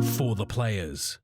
for the players.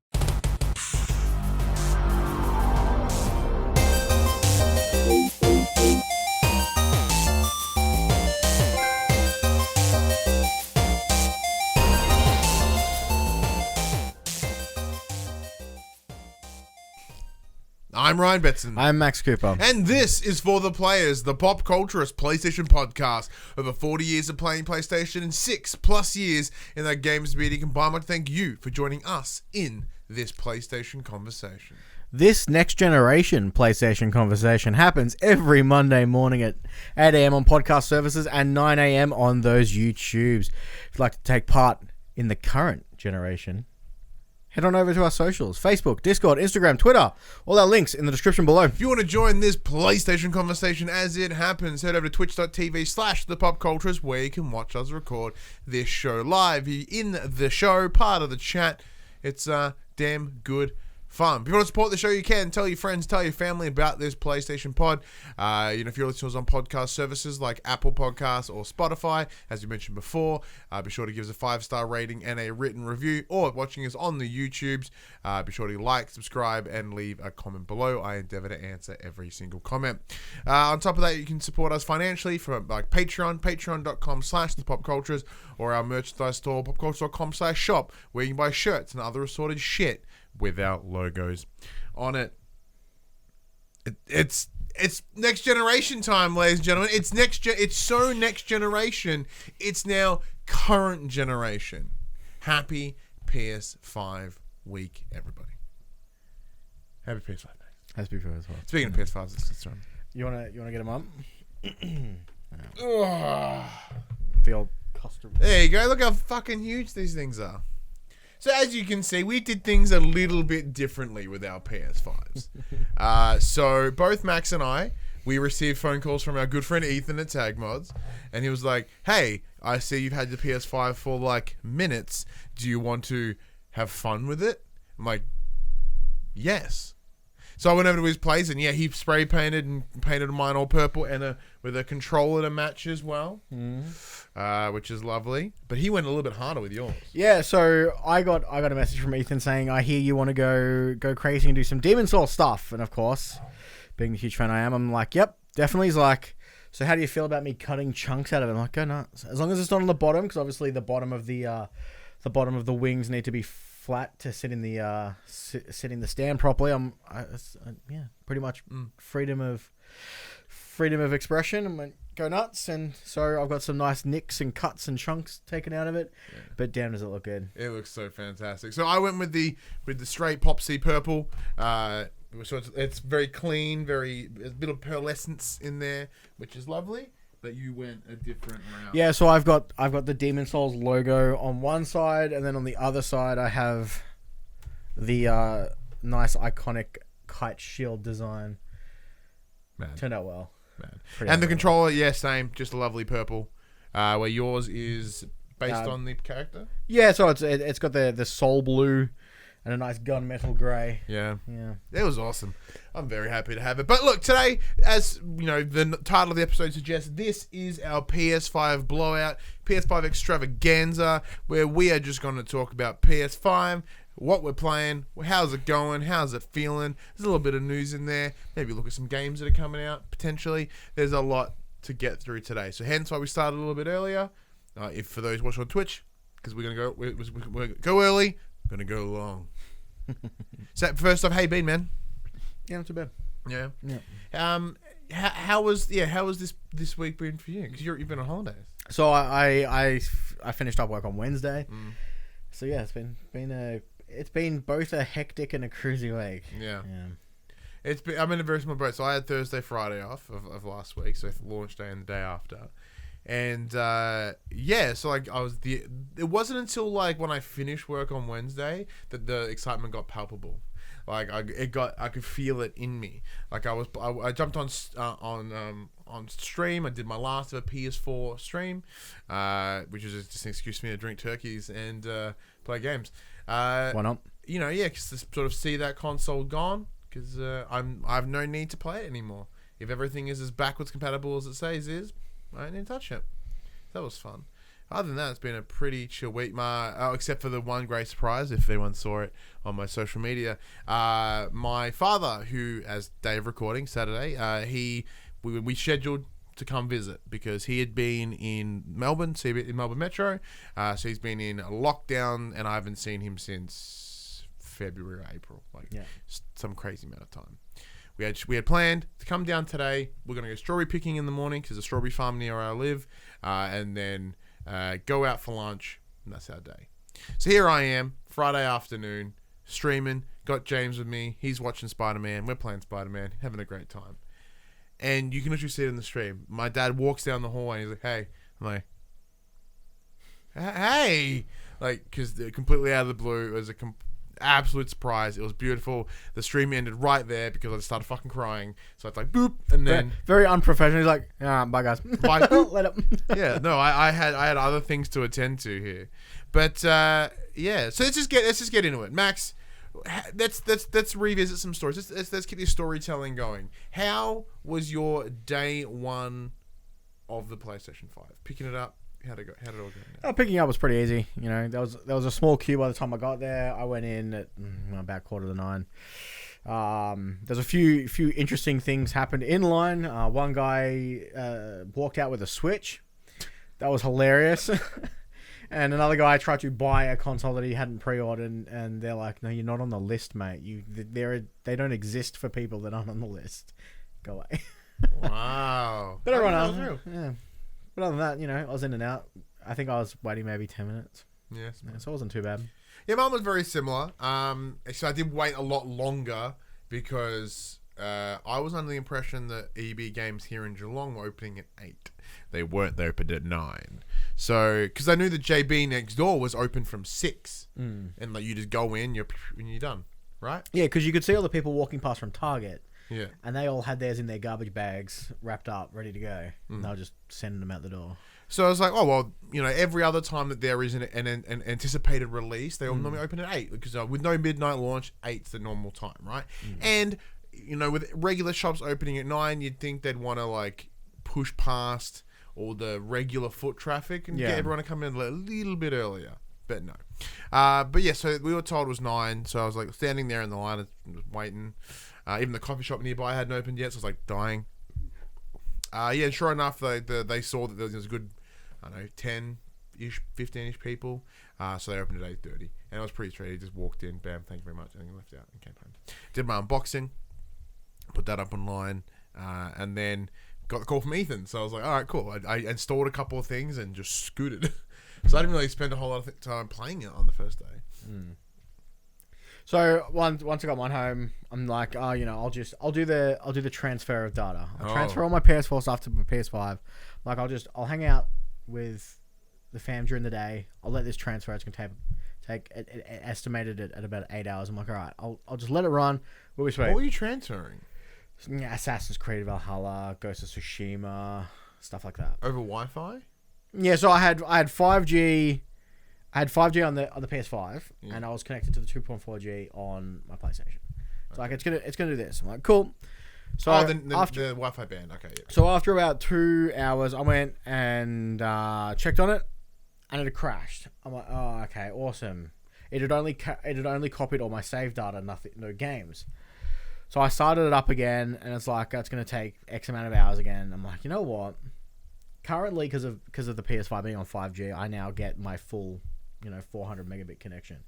I'm Ryan Betson. I'm Max Cooper. And this is For the Players, the pop culturist PlayStation podcast. Over 40 years of playing PlayStation and 6+ years in that games media combined. I want to thank you for joining us in this PlayStation conversation. This next generation PlayStation conversation happens every Monday morning at 8 a.m. on podcast services and 9 a.m. on those YouTubes. If you'd like to take part in the current generation, head on over to our socials, Facebook, Discord, Instagram, Twitter. All our links in the description below. If you want to join this PlayStation conversation as it happens, head over to twitch.tv/thepopculturist where you can watch us record this show live. You're in the show, part of the chat. It's damn good fun. If you want to support the show, you can. Tell your friends, tell your family about this PlayStation pod. If you're listening to us on podcast services like Apple Podcasts or Spotify, as you mentioned before, be sure to give us a 5-star rating and a written review. Or watching us on the YouTubes, be sure to like, subscribe, and leave a comment below. I endeavor to answer every single comment. On top of that, you can support us financially from like Patreon, patreon.com/thepopcultures, or our merchandise store, popculture.com/shop, where you can buy shirts and other assorted shit with our logos on it. It's next generation time, ladies and gentlemen. It's so next generation. It's now current generation. Happy PS5 week, everybody. Happy PS5 day. Happy PS5 as well. Speaking of PS5s, let's run. You wanna get them up? Ugh. The old custom. There you go. Look how fucking huge these things are. So as you can see, we did things a little bit differently with our PS5s. So both Max and I, we received phone calls from our good friend Ethan at Tag Mods, and he was like, "Hey, I see you've had the PS5 for like minutes. Do you want to have fun with it?" I'm like, "Yes." So I went over to his place, and yeah, he spray painted and painted mine all purple and with a controller to match as well, which is lovely. But he went a little bit harder with yours. Yeah, so I got a message from Ethan saying, "I hear you want to go crazy and do some Demon Soul stuff." And of course, being the huge fan I am, I'm like, "Yep, definitely." He's like, "So how do you feel about me cutting chunks out of it?" I'm like, "Go nuts." As long as it's not on the bottom, because obviously the bottom of the wings need to be flat to sit in the stand properly. Yeah, pretty much freedom of expression. I'm like, go nuts. And so I've got some nice nicks and cuts and chunks taken out of it. Yeah. But damn, does it look good. It looks so fantastic. So I went with the straight PopC purple. So it's very clean, there's a bit of pearlescence in there, which is lovely. But you went a different route. Yeah, so I've got the Demon Souls logo on one side, and then on the other side I have the nice iconic kite shield design. Man. Turned out well. Man. And the controller, yeah, same, just a lovely purple. Where yours is based on the character. Yeah, so it's got the soul blue and a nice gunmetal grey. Yeah. It was awesome. I'm very happy to have it. But look, today, as you know, the title of the episode suggests, this is our PS5 blowout, PS5 Extravaganza, where we are just going to talk about PS5, what we're playing, how's it going, how's it feeling. There's a little bit of news in there. Maybe look at some games that are coming out, potentially. There's a lot to get through today. So hence why we started a little bit earlier. If for those watching on Twitch, because we're going to go early, we're going to go long. So first off, how you been, man? Yeah, not too bad. Yeah. How was this week been for you? Because you've been on holidays. So I finished up work on Wednesday. So yeah, it's been both a hectic and a cruisy week. Yeah. I'm in a very small boat. So I had Thursday, Friday off of last week. So launch day and the day after. And so like it wasn't until like when I finished work on Wednesday that the excitement got palpable. Like I could feel it in me. Like I jumped on stream. I did my last of a PS4 stream, which was just an excuse for me to drink turkeys and play games. Why not? Because to sort of see that console gone, because I have no need to play it anymore. If everything is as backwards compatible as it says is, I didn't touch it. That was fun. Other than that, it's been a pretty chill week, except for the one great surprise, if anyone saw it on my social media. My father, who, as day of recording, Saturday, we scheduled to come visit because he had been in Melbourne, in Melbourne Metro. So he's been in lockdown, and I haven't seen him since February or April, some crazy amount of time. We had planned to come down today. We're going to go strawberry picking in the morning because there's a strawberry farm near where I live, and then go out for lunch, and that's our day. So here I am, Friday afternoon, streaming, got James with me, he's watching Spider-Man, we're playing Spider-Man, having a great time. And you can literally see it in the stream. My dad walks down the hallway and he's like, hey. I'm like, hey! Like, because completely out of the blue, it was a absolute surprise. It was beautiful. The stream ended right there because I just started fucking crying. So it's like, boop, and then... Very unprofessional. He's like, bye guys. Bye. Let up. Yeah, no, I had other things to attend to here. But, yeah, so let's just get into it. Max... Let's revisit some stories. Let's keep your storytelling going. How was your day one of the PlayStation 5? Picking it up, how did it all go? Picking up was pretty easy. You know, there was a small queue by the time I got there. I went in at about 8:45. There's a few interesting things happened in line. One guy walked out with a Switch. That was hilarious. And another guy tried to buy a console that he hadn't pre-ordered, and they're like, "No, you're not on the list, mate. They don't exist for people that aren't on the list. Go away." Wow. But everyone else, yeah. But other than that, you know, I was in and out. I think I was waiting maybe 10 minutes. Yes. Yeah, so it wasn't too bad. Yeah, mine was very similar. So I did wait a lot longer because I was under the impression that EB Games here in Geelong were opening at 8. They weren't. They opened at 9. So, because I knew the JB next door was open from 6, and like you just go in, you're done, right? Yeah, because you could see all the people walking past from Target. Yeah, and they all had theirs in their garbage bags, wrapped up, ready to go. And they were just sending them out the door. So I was like, oh well, you know, every other time that there is an anticipated release, they all normally open at 8 because with no midnight launch, 8's the normal time, right? And you know, with regular shops opening at 9, you'd think they'd want to like push past all the regular foot traffic and get everyone to come in a little bit earlier. But no. But yeah, so we were told it was 9, so I was like standing there in the line waiting. Even the coffee shop nearby hadn't opened yet, so I was like dying. Yeah, and sure enough, they saw that there was a good, I don't know, 10-ish, 15-ish people. So they opened at 8:30. And it was pretty straight. He just walked in, bam, thank you very much, and he left out and came home. Did my unboxing, put that up online, and then got the call from Ethan. So I was like, all right, cool. I installed a couple of things and just scooted. So I didn't really spend a whole lot of time playing it on the first day. So once I got mine home, I'm like, oh, you know, I'll do the transfer of data. I'll transfer all my PS4 stuff to my PS5. Like I'll hang out with the fam during the day. I'll let this transfer. It's gonna take estimated at about 8 hours. I'm like, all right, I'll just let it run. We'll be sweet. What were you transferring? Assassin's Creed Valhalla, Ghost of Tsushima, stuff like that. Over Wi-Fi? Yeah, so I had 5G. I had 5G on the PS5, and I was connected to the 2.4G on my PlayStation. So like it's gonna do this. I'm like, cool. So after the Wi-Fi band, okay. Yeah. So after about 2 hours, I went and checked on it, and it had crashed. I'm like, oh, okay, awesome. It had only copied all my save data, no games. So I started it up again, and it's like, it's going to take X amount of hours again. I'm like, you know what? Currently, because of the PS5 being on 5G, I now get my full, 400 megabit connection.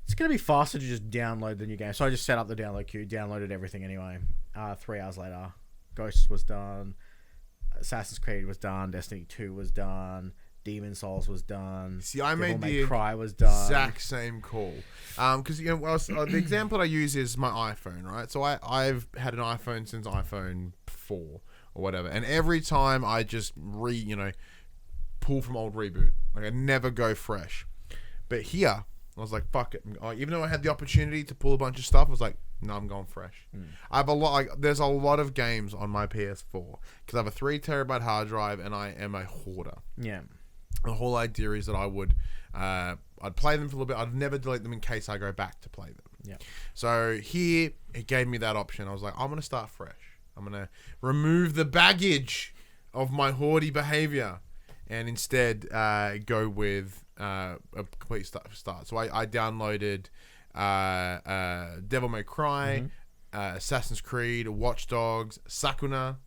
It's going to be faster to just download the new game. So I just set up the download queue, downloaded everything anyway. 3 hours later, Ghosts was done, Assassin's Creed was done, Destiny 2 was done, Demon Souls was done. See, I made the Cry was done. Exact same call. Because the example I use is my iPhone, right? So I've had an iPhone since iPhone 4 or whatever, and every time I just pull from old reboot. Like I never go fresh. But here, I was like, fuck it. Even though I had the opportunity to pull a bunch of stuff, I was like, no, I'm going fresh. I have a lot. There's a lot of games on my PS4 because I have a 3 terabyte hard drive, and I am a hoarder. Yeah. The whole idea is that I'd play them for a little bit. I'd never delete them in case I go back to play them. Yeah. So here, it gave me that option. I was like, I'm going to start fresh. I'm going to remove the baggage of my hoardy behavior and instead go with a complete start. So I downloaded Devil May Cry, Assassin's Creed, Watch Dogs, Sakuna,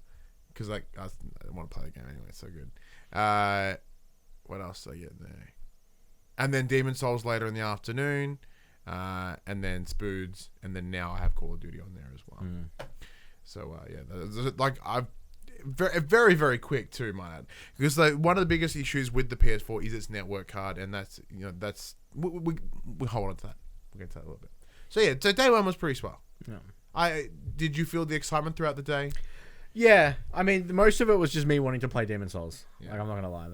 because like I want to play the game anyway. It's so good. What else did I get there? And then Demon Souls later in the afternoon, and then Spoods, and then now I have Call of Duty on there as well. So yeah, like I've very very quick too, might add, because like one of the biggest issues with the PS4 is its network card, and that's we hold on to that. We'll get to that a little bit. So yeah, so day one was pretty swell. Yeah. Did you feel the excitement throughout the day? Yeah, I mean, most of it was just me wanting to play Demon Souls. Yeah. Like, I'm not gonna lie,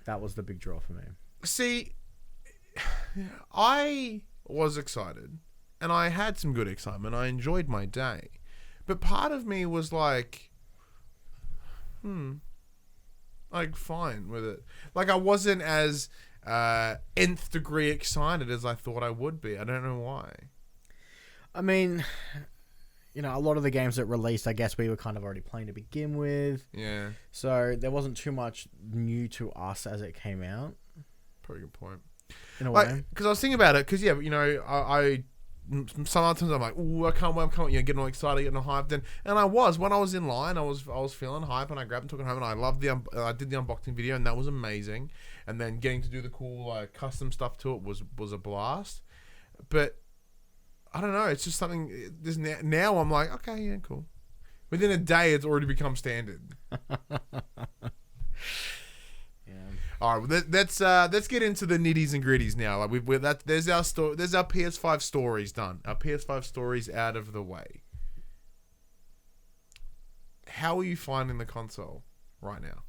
that was the big draw for me. See, I was excited, and I had some good excitement. I enjoyed my day, but part of me was like, like fine with it. Like I wasn't as nth degree excited as I thought I would be. I don't know why. I mean, you know, a lot of the games that released, I guess we were kind of already playing to begin with. Yeah. So there wasn't too much new to us as it came out. Pretty good point. In a way. Because I was thinking about it, because, yeah, you know, I sometimes I'm like, ooh, I can't wait, you know, getting all excited, getting all hyped. And I was. When I was in line, I was feeling hype, and I grabbed and took it home, and I loved I did the unboxing video, and that was amazing. And then getting to do the cool custom stuff to it was a blast. But I don't know. It's just something. Now I'm like, okay, yeah, cool. Within a day, it's already become standard. Yeah. All right, let's get into the nitties and gritties now. Like there's our PS5 stories done. Our PS5 stories out of the way. How are you finding the console right now?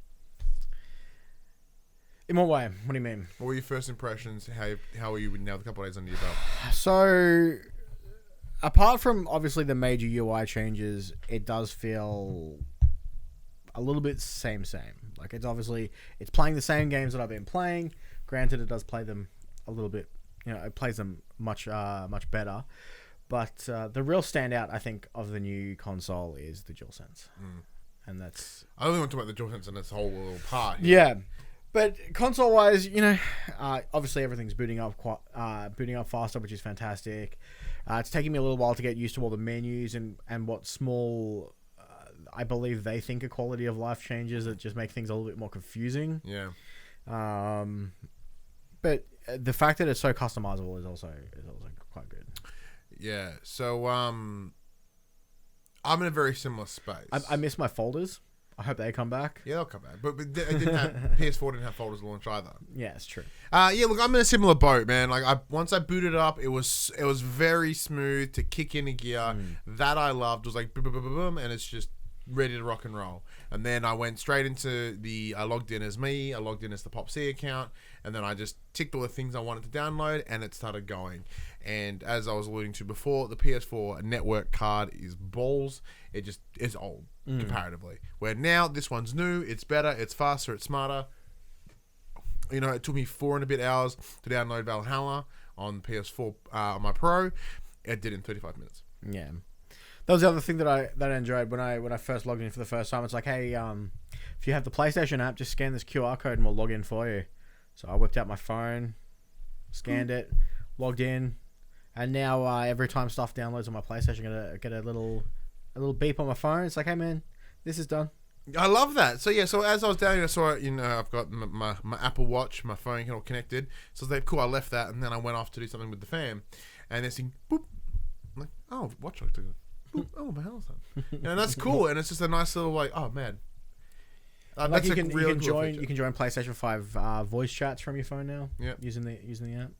In what way? What do you mean? What were your first impressions? How are you now? A couple of days under your belt. So, apart from obviously the major UI changes, it does feel a little bit same. Like it's playing the same games that I've been playing. Granted, it does play them a little bit. You know, it plays them much better. But the real standout, I think, of the new console is the DualSense, and that's. I only want to talk about the DualSense and this whole little part. Yeah. But console-wise, you know, obviously everything's booting up faster, which is fantastic. It's taking me a little while to get used to all the menus and what small, I believe they think are quality of life changes that just make things a little bit more confusing. Yeah. But the fact that it's so customizable is also quite good. Yeah. So I'm in a very similar space. I miss my folders. I hope they come back. Yeah, they'll come back. But it didn't have PS4 didn't have folders launch either. Yeah, it's true. Yeah, look, I'm in a similar boat, man. Like once I booted it up, it was very smooth to kick into gear. That I loved. It was like boom, boom, boom, boom, boom, and it's just ready to rock and roll. And then I went straight into I logged in as me. I logged in as the PopC account, and then I just ticked all the things I wanted to download, and it started going. And as I was alluding to before, the PS4 network card is balls. It's old comparatively. Where now this one's new, it's better, it's faster, it's smarter. You know, it took me 4 and a bit hours to download Valhalla on PS4 on my Pro. It did in 35 minutes. Yeah. That was the other thing that I enjoyed when I first logged in for the first time. It's like, hey, if you have the PlayStation app, just scan this QR code and we'll log in for you. So I whipped out my phone, scanned it, logged in, and now every time stuff downloads on my PlayStation, I get a little beep on my phone. It's like, hey man, this is done. I love that. So yeah, so as I was down here, I saw, you know, I've got my Apple Watch, my phone all connected. So I was like, cool, I left that, and then I went off to do something with the fam, and this thing, boop, I'm like, oh, watch looked good. Oh, my hell's that? You know, that's cool, and it's just a nice little like, oh man. Like that's you can join PlayStation 5 voice chats from your phone now. Yeah, using the app.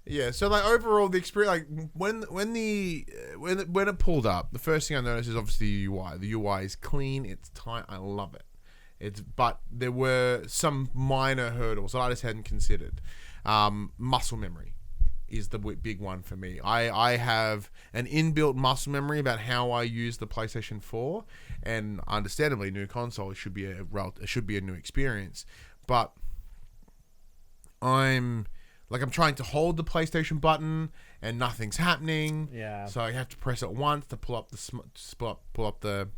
Yeah, so like overall the experience, like when it pulled up, the first thing I noticed is obviously the UI. The UI is clean, it's tight, I love it. But there were some minor hurdles that I just hadn't considered. Muscle memory is the big one for me. I have an inbuilt muscle memory about how I use the PlayStation 4, and understandably, new console should be a new experience. But I'm trying to hold the PlayStation button and nothing's happening. Yeah. So I have to press it once to pull up the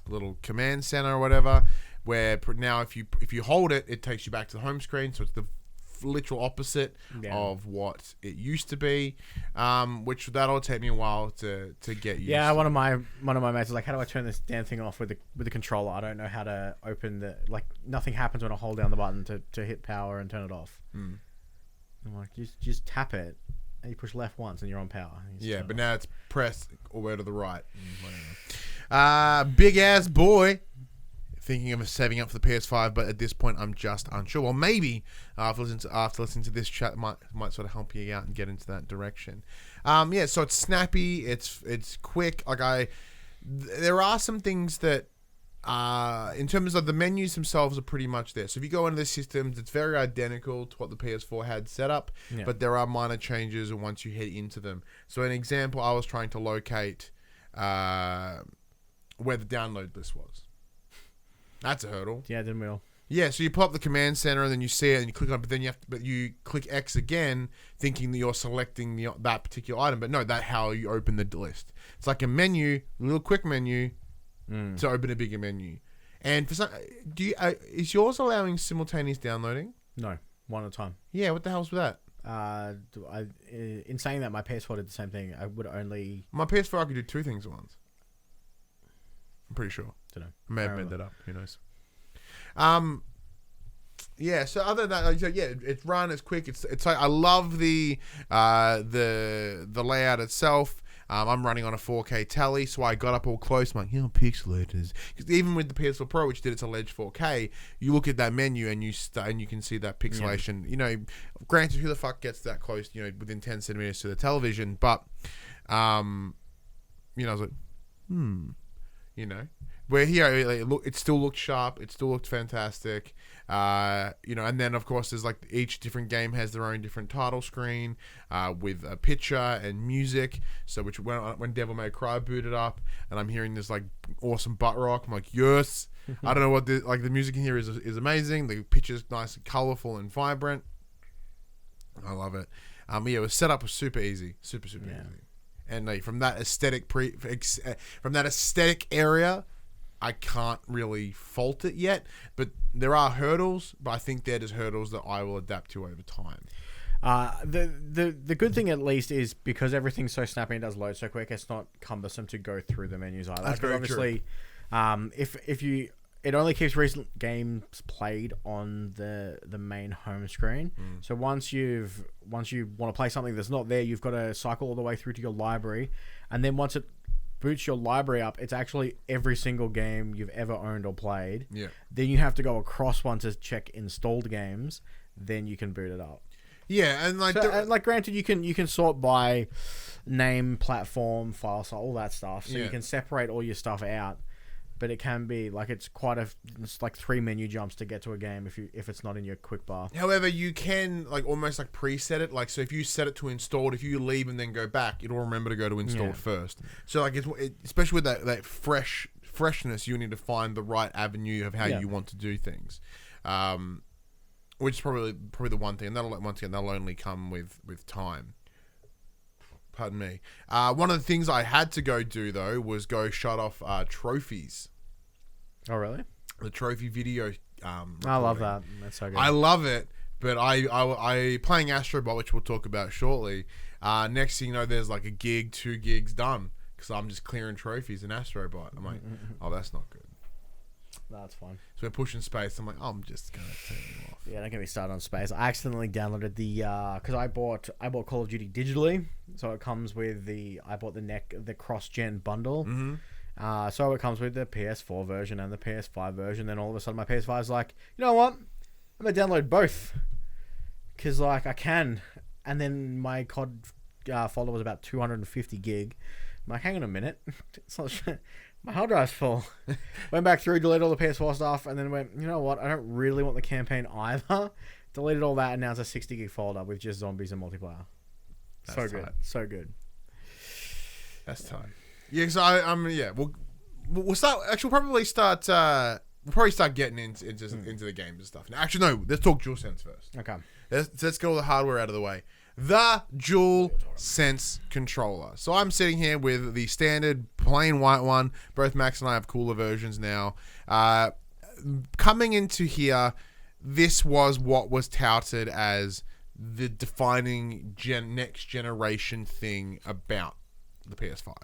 little command center or whatever. where now if you hold it, it takes you back to the home screen. So it's the literal opposite of what it used to be, which that'll take me a while to get used to. One of my mates was like, how do I turn this damn thing off with the controller? I don't know how to open nothing happens when I hold down the button to hit power and turn it off. I'm like, just tap it and you push left once and you're on power. But now it's press all the way to the right. Big ass boy. Thinking of saving up for the PS5, but at this point I'm just unsure. Well, maybe after listening to this chat, might sort of help you out and get into that direction. So it's snappy, it's quick. There are some things that, in terms of the menus themselves, are pretty much there. So if you go into the systems, it's very identical to what the PS4 had set up, but there are minor changes once you head into them. So an example, I was trying to locate where the download list was. That's a hurdle. Yeah, didn't we all? Yeah, so you pull up the command center and then you see it and you click on it, but then you click X again, thinking that you're selecting that particular item, but no, that's how you open the list. It's like a menu, a little quick menu to open a bigger menu. And for some, is yours allowing simultaneous downloading? No, one at a time. Yeah, what the hell's with that? In saying that, my PS4 did the same thing. I would only... My PS4, I could do two things at once. I'm pretty sure. Don't know. I may have made that up. Who knows? So other than that, it's run, it's quick. It's like, I love the layout itself. I'm running on a 4K tally, so I got up all close. I'm like, pixelators. Because even with the PS4 Pro, which did its alleged 4K, you look at that menu and you can see that pixelation. Yeah. Granted, who the fuck gets that close? Within 10 centimeters to the television, but I was like, where here it still looked sharp, it still looked fantastic, and then of course there's each different game has their own different title screen with a picture and music. So which when Devil May Cry booted up and I'm hearing this awesome butt rock, I'm like, yes. I don't know what the music in here is amazing. The picture's nice and colorful and vibrant. I love it. It was set up was super easy, super easy. And from that aesthetic area, I can't really fault it yet. But there are hurdles, but I think they're just hurdles that I will adapt to over time. The good thing at least is because everything's so snappy and does load so quick, it's not cumbersome to go through the menus either. That's very obviously true. It only keeps recent games played on the main home screen. So once you want to play something that's not there, you've got to cycle all the way through to your library, and then once it boots your library up, it's actually every single game you've ever owned or played. Yeah. Then you have to go across one to check installed games. Then you can boot it up. Yeah, and granted, you can sort by name, platform, file size, all that stuff. So you can separate all your stuff out. But it can be it's 3 menu jumps to get to a game if it's not in your quick bar. However, you can almost preset it. So if you set it to installed, if you leave and then go back, it'll remember to go to installed first. So especially with that freshness, you need to find the right avenue of how you want to do things. Which is probably the one thing. And that'll only come with time. Pardon me. One of the things I had to go do though was go shut off trophies. Oh really? The trophy video. I love that. That's so good. I love it, but I playing Astro, which we'll talk about shortly. Next thing you know, there's a gig, 2 gigs done because I'm just clearing trophies in Astrobot. I'm like, oh, that's not good. That's fine. So we're pushing space. I'm like, I'm just gonna turn you off. Yeah, don't get me started on space. I accidentally downloaded because I bought Call of Duty digitally, so it comes with I bought the cross-gen bundle. Mm-hmm. So it comes with the PS4 version and the PS5 version. Then all of a sudden, my PS5 is like, you know what? I'm gonna download both because I can. And then my COD folder was about 250 gig. I'm like, hang on a minute, it's not. My hard drive's full. Went back through, deleted all the PS4 stuff, and then went, you know what? I don't really want the campaign either. Deleted all that, and now it's a 60 gig folder with just zombies and multiplayer. That's so tight. good. So good. That's tight. Yeah, so we'll start. Actually, we'll probably start getting into the games and stuff. Now, actually, no. Let's talk DualSense first. Okay. Let's get all the hardware out of the way. The DualSense controller. So I'm sitting here with the standard plain white one. Both Max and I have cooler versions now. coming into here, this was what was touted as the defining next generation thing about the PS5.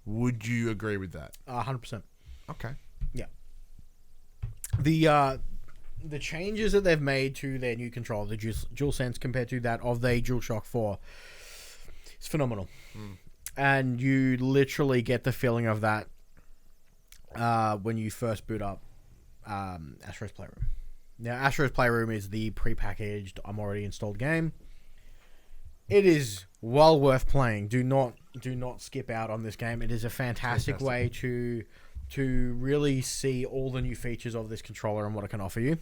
Would you agree with that? 100%. Okay. Yeah. The changes that they've made to their new controller, the DualSense, compared to that of the DualShock 4, it's phenomenal. And you literally get the feeling of that when you first boot up Astro's Playroom. Now, Astro's Playroom is the prepackaged, I'm already installed game. It is well worth playing. Do not skip out on this game. It is a fantastic way to really see all the new features of this controller and what it can offer you.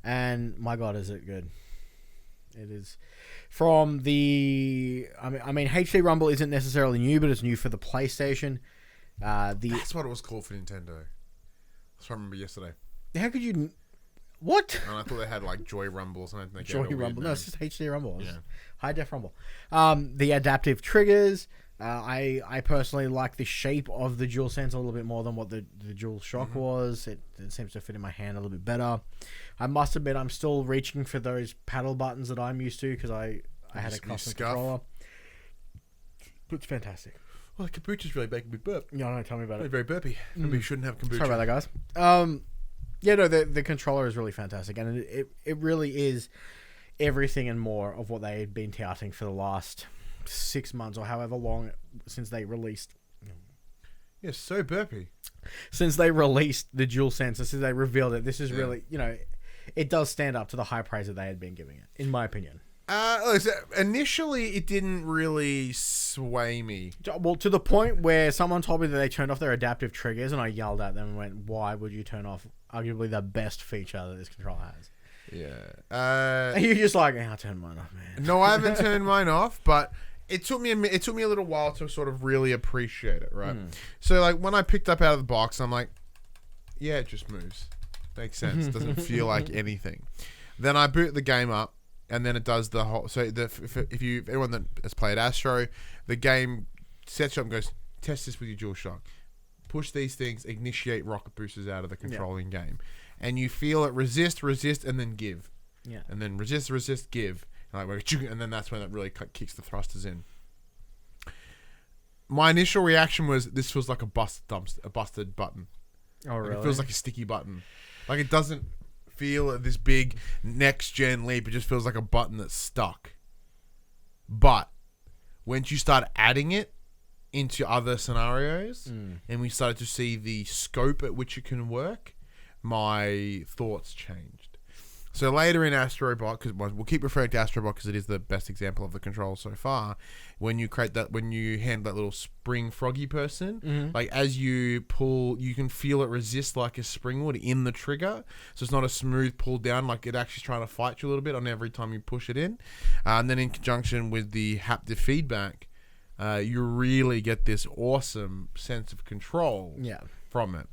And my God, is it good. It is. From the... I mean, HD Rumble isn't necessarily new, but it's new for the PlayStation. That's what it was called for Nintendo. That's what I remember yesterday. How could you... What? And I thought they had like Joy Rumble or something. Joy Rumble. No, it's just HD Rumble. Yeah. High Def Rumble. The adaptive triggers. I personally like the shape of the DualSense a little bit more than what the DualShock was. It seems to fit in my hand a little bit better. I must admit, I'm still reaching for those paddle buttons that I'm used to because I had a custom controller. But it's fantastic. Well, the kombucha's really making me burp. Yeah, no, tell me about it. Very burpy. Maybe you shouldn't have kombucha. Sorry about that, guys. Yeah, no, the controller is really fantastic, and it really is everything and more of what they had been touting for the last 6 months or however long since they released. Yeah, so burpy. Since they released the DualSense, since they revealed it, this is really, it does stand up to the high praise that they had been giving it, in my opinion. Initially, it didn't really sway me. Well, to the point where someone told me that they turned off their adaptive triggers, and I yelled at them and went, "Why would you turn off arguably the best feature that this controller has?" Yeah. And you're just like, "I'll turn mine off, man." No, I haven't turned mine off, but it took me a little while to sort of really appreciate it, right? So, like, when I picked up out of the box, I'm like, yeah, it just moves. Makes sense. Doesn't feel like anything. Then I boot the game up. And then it does the whole... So, if anyone that has played Astro, the game sets you up and goes, test this with your DualShock. Push these things, initiate rocket boosters out of the controlling game. And you feel it resist, and then give. Yeah. And then resist, give. And then that's when it really kicks the thrusters in. My initial reaction was, this feels like a busted button. Oh, really? It feels like a sticky button. Like, it doesn't feel this big next gen leap. It just feels like a button that's stuck. But once you start adding it into other scenarios and we started to see the scope at which it can work, my thoughts changed. So later in Astrobot, because we'll keep referring to Astrobot because it is the best example of the control so far, when you hand that little spring froggy person, like as you pull, you can feel it resist like a spring would in the trigger. So it's not a smooth pull down, like it actually trying to fight you a little bit on every time you push it in. And then in conjunction with the haptic feedback, you really get this awesome sense of control from it.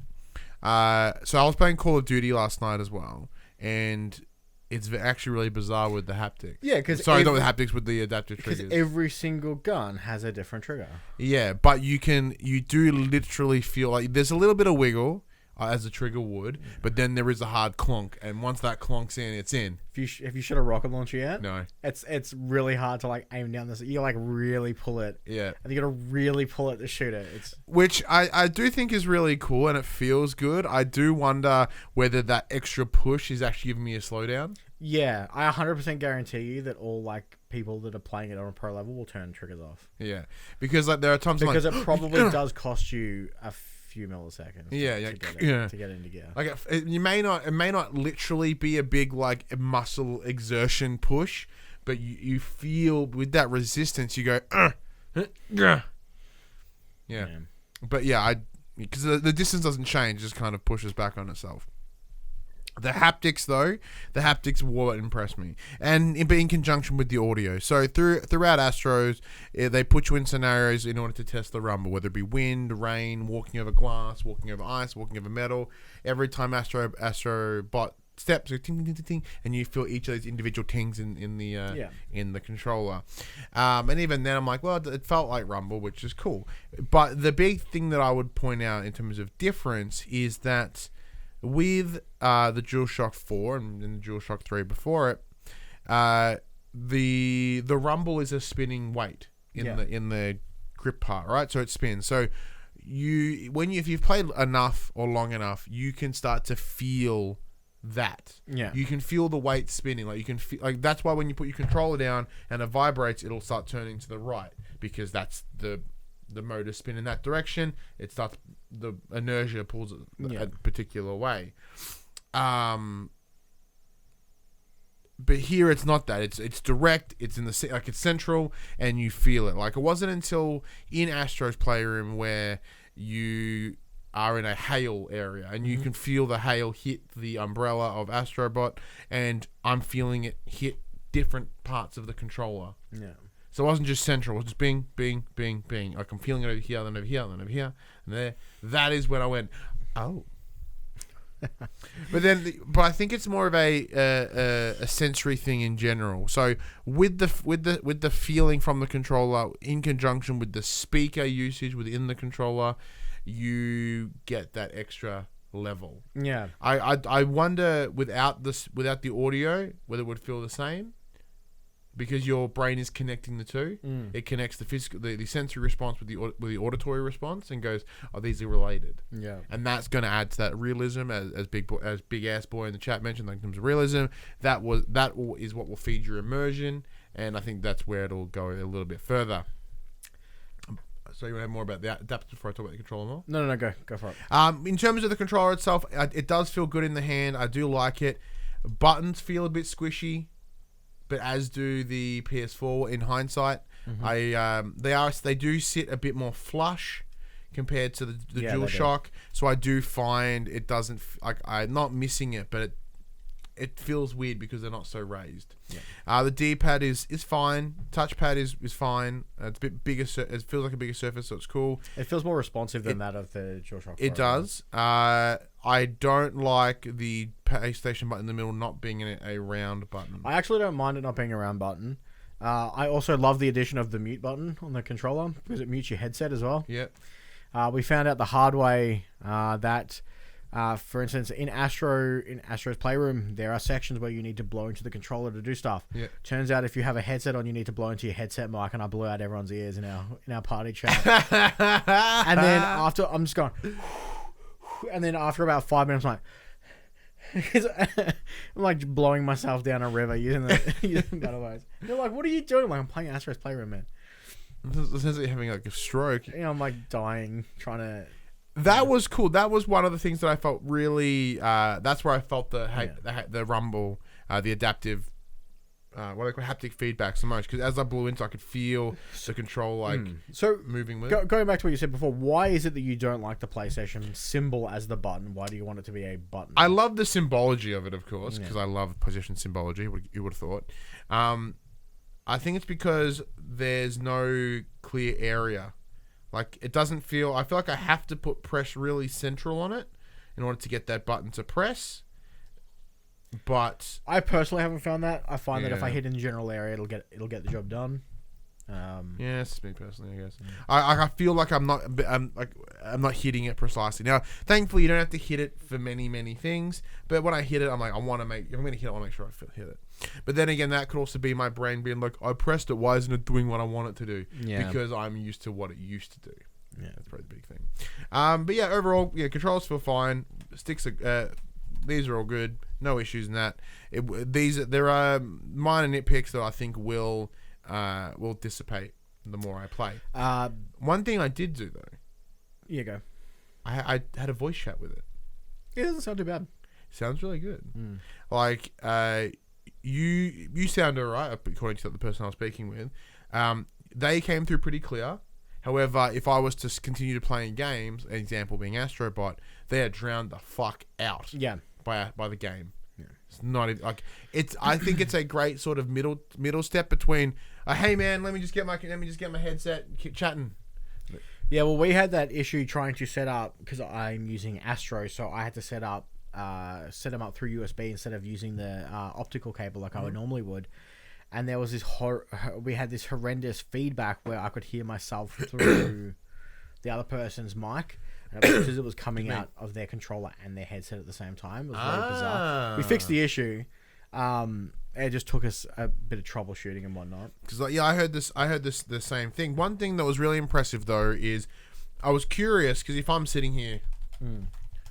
So I was playing Call of Duty last night as well, and it's actually really bizarre with the haptics. Yeah, because... not with haptics, with the adaptive triggers. Because every single gun has a different trigger. Yeah, but you do literally feel like there's a little bit of wiggle, as a trigger would, but then there is a hard clonk, and once that clonk's in, it's in. Have you shot a rocket launcher yet? No. It's really hard to like aim down this. You like really pull it. Yeah. And you gotta really pull it to shoot it. Which I do think is really cool, and it feels good. I do wonder whether that extra push is actually giving me a slowdown. Yeah, I 100% guarantee you that all like people that are playing it on a pro level will turn triggers off. Yeah, because like there are times because it probably does cost you a few milliseconds. To get into gear. Like it may not literally be a big like muscle exertion push, but you feel with that resistance, you go, yeah. But yeah, because the distance doesn't change, it just kind of pushes back on itself. The haptics, though, what impressed me, and in conjunction with the audio. So throughout Astros, they put you in scenarios in order to test the rumble, whether it be wind, rain, walking over glass, walking over ice, walking over metal. Every time Astrobot steps, so ting, ting, ting, ting, and you feel each of those individual tings in the controller. And even then, I'm like, well, it felt like Rumble, which is cool. But the big thing that I would point out in terms of difference is that with the DualShock 4 and the DualShock 3 before it, the Rumble is a spinning weight in the grip part, right? So it spins. So if you've played enough or long enough, you can start to feel that. Yeah. You can feel the weight spinning. Like you can feel, like that's why when you put your controller down and it vibrates, it'll start turning to the right because that's the motor spin in that direction. It starts, the inertia pulls it a particular way. But here it's not that. It's direct. It's in the it's central, and you feel it. Like it wasn't until in Astro's Playroom where you are in a hail area and you can feel the hail hit the umbrella of Astrobot, and I'm feeling it hit different parts of the controller. Yeah. So it wasn't just central. It was just bing, bing, bing, bing. Like I'm feeling it over here, then over here, then over here, and there. That is when I went, oh. But I think it's more of a sensory thing in general. So with the feeling from the controller in conjunction with the speaker usage within the controller, you get that extra level. Yeah. I wonder without the audio whether it would feel the same. Because your brain is connecting the two, it connects the physical, the sensory response with the auditory response, and goes, "Oh, these are related." Yeah, and that's going to add to that realism, as big ass boy in the chat mentioned. Like in terms of realism, that is what will feed your immersion, and I think that's where it'll go a little bit further. So you want to have more about the adapter before I talk about the controller more? No, go for it. In terms of the controller itself, it does feel good in the hand. I do like it. Buttons feel a bit squishy. But as do the PS4 in hindsight, they do sit a bit more flush compared to the DualShock. So I do find it doesn't I'm not missing it, but it feels weird because they're not so raised. Yeah. The D-pad is fine. Touchpad is fine. It's a bit bigger. It feels like a bigger surface, so it's cool. It feels more responsive than that of the DualShock 4. It does. I don't like the PlayStation button in the middle not being a round button. I actually don't mind it not being a round button. I also love the addition of the mute button on the controller because it mutes your headset as well. Yeah. We found out the hard way that, for instance, in Astro's Playroom, there are sections where you need to blow into the controller to do stuff. Yeah. Turns out if you have a headset on, you need to blow into your headset mic, and I blew out everyone's ears in our party chat. And then after, I'm just going, and then after about 5 minutes, I'm like blowing myself down a river using the battle ways. They're like, "What are you doing?" I'm like, "I'm playing Astro's Playroom, man." It sounds like you're having like a stroke. You know, I'm like dying trying to. That was cool. That was one of the things that I felt really. That's where I felt the rumble, the adaptive, what they call haptic feedback so much. Because as I blew into, I could feel the control moving with. Going back to what you said before, why is it that you don't like the PlayStation symbol as the button? Why do you want it to be a button? I love the symbology of it, of course, because I love PlayStation symbology. You would have thought. I think it's because there's no clear area. Like, it doesn't feel... I feel like I have to press really central on it in order to get that button to press. But... I personally haven't found that. I find that if I hit in the general area, it'll get the job done. Yeah, it's me personally, I guess. I feel like I'm not hitting it precisely. Now, thankfully, you don't have to hit it for many things. But when I hit it, I'm like, if I'm going to hit it, I want to make sure I hit it. But then again, that could also be my brain being like, I pressed it. Why isn't it doing what I want it to do? Yeah. Because I'm used to what it used to do. Yeah, that's probably the big thing. But yeah, overall, controls feel fine. Sticks are, these are all good. No issues in that. There are minor nitpicks that I think will dissipate the more I play. One thing I did do though. Yeah, go. I had a voice chat with it. It doesn't sound too bad. Sounds really good. Like you sound alright according to the person I was speaking with. They came through pretty clear. However, if I was to continue to playing games, an example being Astrobot, they are drowned the fuck out. Yeah. By the game. Yeah. It's not like it's. I think it's a great sort of middle step between. Hey man, let me just get my headset and keep chatting. Yeah, well, we had that issue trying to set up because I'm using Astro, so I had to set up set them up through USB instead of using the optical cable like I would normally would. And there was this we had this horrendous feedback where I could hear myself through the other person's mic, and it was because it was coming out of their controller and their headset at the same time. It was very bizarre. We fixed the issue. It just took us a bit of troubleshooting and whatnot. Because I heard the same thing. One thing that was really impressive though is I was curious because if I'm sitting here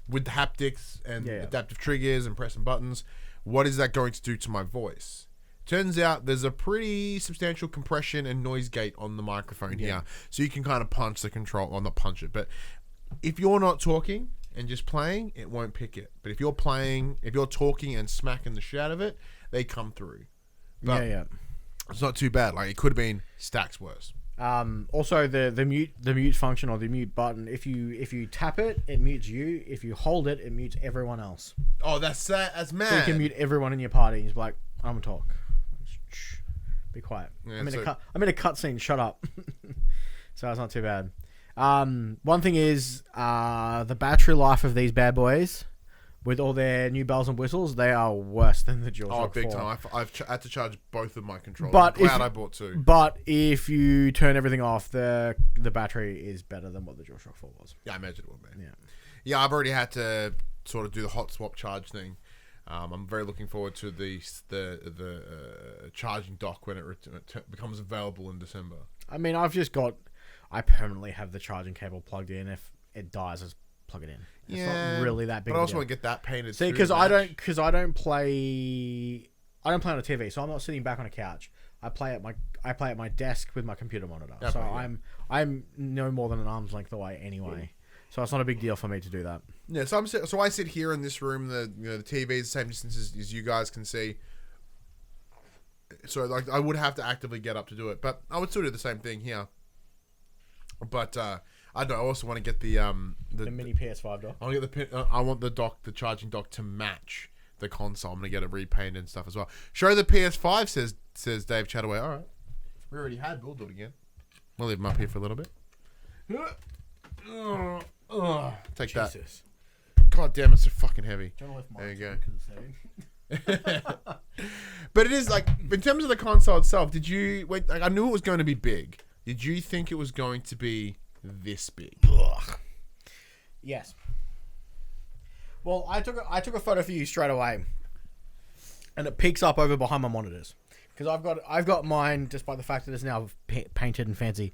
with the haptics and adaptive triggers and pressing buttons, what is that going to do to my voice? Turns out there's a pretty substantial compression and noise gate on the microphone here. So you can kind of punch the control, well not punch it, but if you're not talking and just playing, it won't pick it. But if you're talking and smacking the shit out of it, they come through. But it's not too bad. Like it could have been stacks worse. Also the mute function or the mute button, if you tap it, it mutes you. If you hold it, it mutes everyone else. Oh, that's mad. So you can mute everyone in your party. He's like, I'm gonna talk. Shh. Be quiet. Yeah, I'm in a cutscene. Shut up. So it's not too bad. One thing is the battery life of these bad boys, with all their new bells and whistles, they are worse than the DualShock 4. Oh, big time. I've had to charge both of my controllers. But I'm glad I bought two. But if you turn everything off, the battery is better than what the DualShock 4 was. Yeah, I imagine it will be. Yeah, I've already had to sort of do the hot swap charge thing. I'm very looking forward to the charging dock when it becomes available in December. I mean, I permanently have the charging cable plugged in. If it dies, just plug it in. It's not really that big. But I also want to get that painted. See, because I don't play on a TV, so I'm not sitting back on a couch. I play at my desk with my computer monitor. So I'm no more than an arm's length away anyway. So it's not a big deal for me to do that. Yeah, so I sit here in this room. The TV is the same distance as you guys can see. So like I would have to actively get up to do it, but I would still do the same thing here. But I also want to get the mini PS5 dock. I want the charging dock to match the console. I'm gonna get it repainted and stuff as well. Show the PS5 says Dave Chataway. All right, we already had. We'll do it again. We'll leave them up here for a little bit. Take Jesus. That. God damn, it's so fucking heavy. There you go. But it is like in terms of the console itself. Did you wait? Like, I knew it was going to be big. Did you think it was going to be this big? Ugh. Yes. Well, I took a photo for you straight away, and it peeks up over behind my monitors because I've got mine just by the fact that it's now painted and fancy.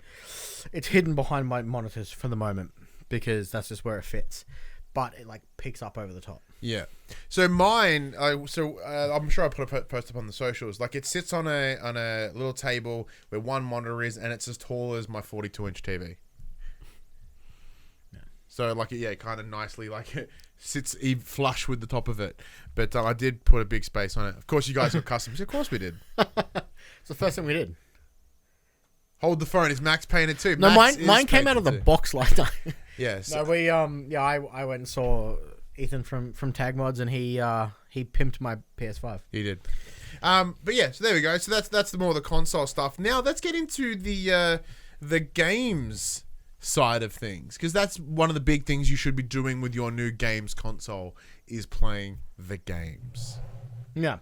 It's hidden behind my monitors for the moment because that's just where it fits, but it like peeks up over the top. Yeah. So mine, I'm sure I put a post up on the socials. Like it sits on a little table where one monitor is, and it's as tall as my 42-inch TV. Yeah. So like kind of nicely like it sits flush with the top of it. But I did put a big space on it. Of course, you guys got customs. Of course we did. It's the first thing we did. Hold the phone. Is Max painted too? No, mine came out of the box like that. Yes. No, I went and saw Ethan from Tag Mods, and he pimped my PS5. He did. But yeah, so there we go. So that's more of the console stuff. Now let's get into the games side of things, because that's one of the big things you should be doing with your new games console is playing the games. Yeah.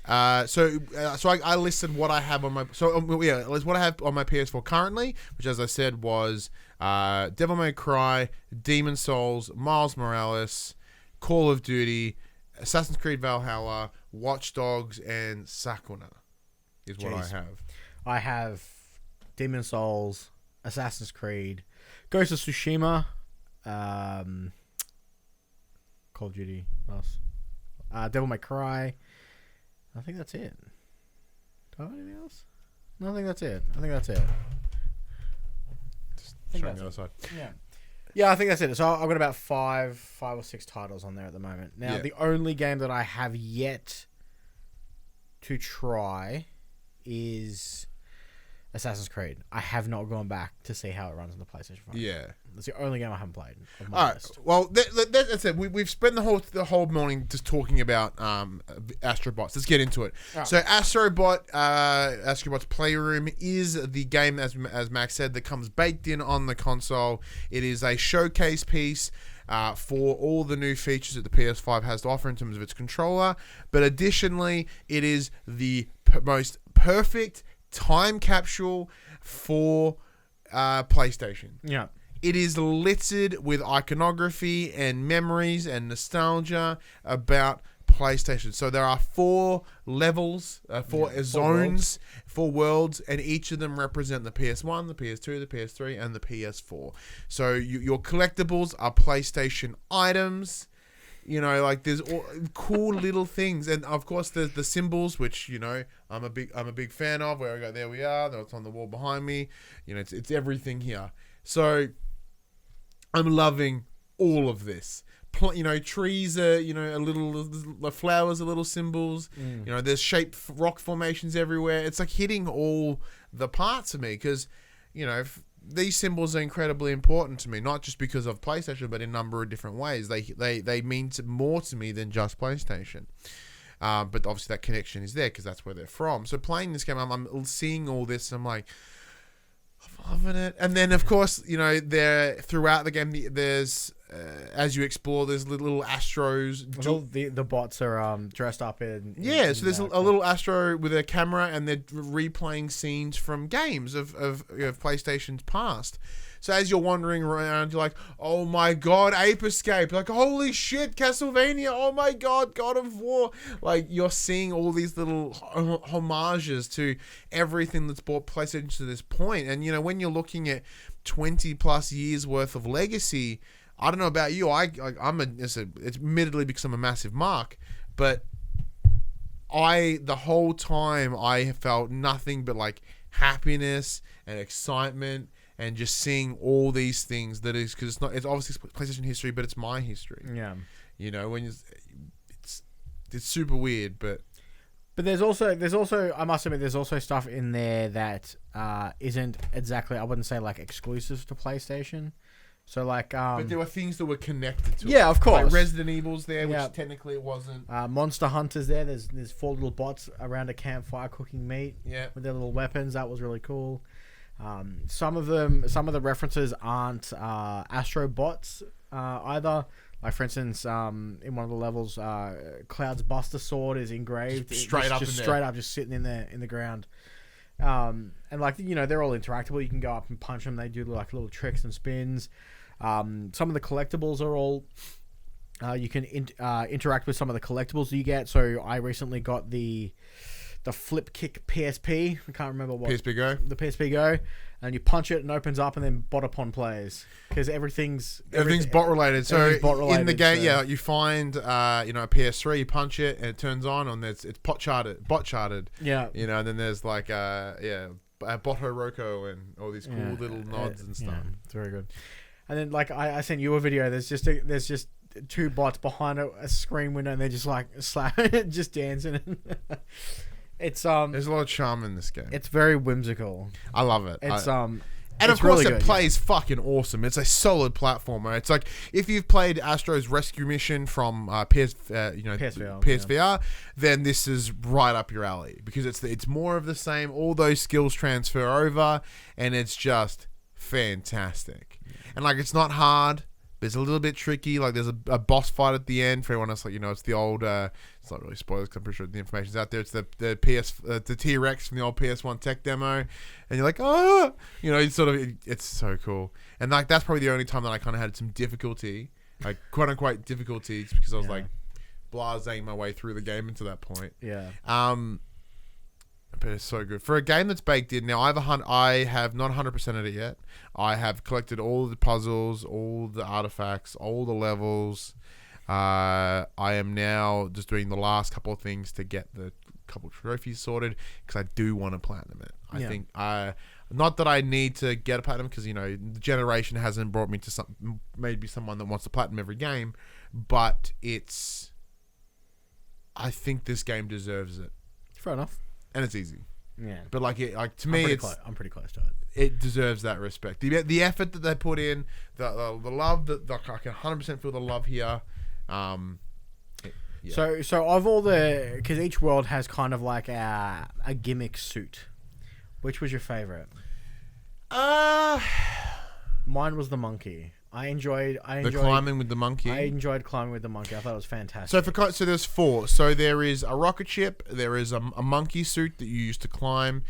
So I listed what I have on my what I have on my PS4 currently, which as I said was Devil May Cry, Demon Souls, Miles Morales, Call of Duty, Assassin's Creed Valhalla, Watch Dogs, and Sakuna is what I have. I have Demon Souls, Assassin's Creed, Ghost of Tsushima, Call of Duty, Devil May Cry. I think that's it. Do I have anything else? No, I think that's it. Just showing the other side. Yeah, I think that's it. So I've got about five or six titles on there at the moment. Now, the only game that I have yet to try is Assassin's Creed. I have not gone back to see how it runs on the PlayStation 5. Yeah. That's the only game I haven't played. All right. Well, that's it. We've spent the whole morning just talking about Astrobots. Let's get into it. Right. So Astrobot's Playroom is the game, as Max said, that comes baked in on the console. It is a showcase piece. for all the new features that the PS5 has to offer in terms of its controller. But additionally, it is the most perfect time capsule for PlayStation. Yeah. It is littered with iconography and memories and nostalgia about PlayStation. So there are 4 levels, 4 zones, 4 worlds, and each of them represent the PS1, the PS2, the PS3, and the PS4. So your collectibles are PlayStation items. You know, like there's all cool little things, and of course there's the symbols, which I'm a big fan of. Where I go, there we are. It's on the wall behind me. It's everything here. So I'm loving all of this. Trees are, the flowers are little symbols. There's shaped rock formations everywhere. It's like hitting all the parts of me because, these symbols are incredibly important to me, not just because of PlayStation, but in a number of different ways. They mean more to me than just PlayStation. But obviously that connection is there because that's where they're from. So playing this game, I'm seeing all this. I'm like, I'm loving it. And then, of course, there throughout the game, there's as you explore, there's little Astros. The bots are dressed up in so there's a little Astro with a camera, and they're replaying scenes from games of PlayStation's past. So as you're wandering around, you're like, oh my god, Ape Escape. Like, holy shit, Castlevania. Oh my god, God of War. Like, you're seeing all these little homages to everything that's brought PlayStation to this point. And, when you're looking at 20 plus years worth of legacy, I don't know about you. It's admittedly because I'm a massive mark, but the whole time I have felt nothing but like happiness and excitement. And just seeing all these things because it's obviously PlayStation history, but it's my history. Yeah. When it's super weird, but there's also I must admit there's also stuff in there that isn't exactly, I wouldn't say like exclusive to PlayStation. So like but there were things that were connected to it. Yeah, of course. Like Resident Evil's there, which technically it wasn't. Monster Hunter's there. There's 4 little bots around a campfire cooking meat. Yeah. With their little weapons. That was really cool. Some of the references aren't Astro bots either. Like for instance, in one of the levels, Cloud's Buster Sword is engraved straight up, just sitting in the ground. And like they're all interactable. You can go up and punch them. They do like little tricks and spins. Some of the collectibles are all. You can interact with some of the collectibles you get. So I recently got the flip kick PSP. I can't remember what. PSP Go. The PSP Go. And you punch it and it opens up and then bot upon plays. Because everything's bot related. So bot related, in the game, you find a PS3, you punch it and it turns on and it's bot charted. Yeah. And then there's like Boto Roko and all these cool little nods and stuff. Yeah, it's very good. And then like I sent you a video. There's just 2 bots behind a screen window and they're just like just dancing. It's there's a lot of charm in this game. It's very whimsical. I love it. It's and it's of course really it plays fucking awesome. It's a solid platformer. It's like if you've played Astro's Rescue Mission from PSVR, then this is right up your alley because it's more of the same. All those skills transfer over, and it's just fantastic. And like it's not hard. But it's a little bit tricky. Like there's a boss fight at the end for everyone else. Like it's the old. It's not really spoilers because I'm pretty sure the information's out there. It's the T-Rex from the old PS1 tech demo, and you're like, oh, it's so cool. And like that's probably the only time that I kind of had some difficulty, like quote unquote difficulties, because I was like blasting my way through the game until that point. Yeah. But it's so good for a game that's baked in. Now I have not 100%ed it yet. I have collected all the puzzles, all the artifacts, all the levels. I am now just doing the last couple of things to get the couple trophies sorted because I do want to platinum it. I think not that I need to get a platinum because the generation hasn't brought me to maybe someone that wants to platinum every game, but I think this game deserves it. Fair enough. And it's easy. Yeah. But to me, I'm pretty close to it. It deserves that respect. The effort that they put in, the love that I can 100% feel the love here. So of all because each world has kind of like a gimmick suit. Which was your favorite? Mine was the monkey. I enjoyed the climbing with the monkey. I enjoyed climbing with the monkey. I thought it was fantastic. So there's 4. So there is a rocket ship. There is a monkey suit that you use to climb.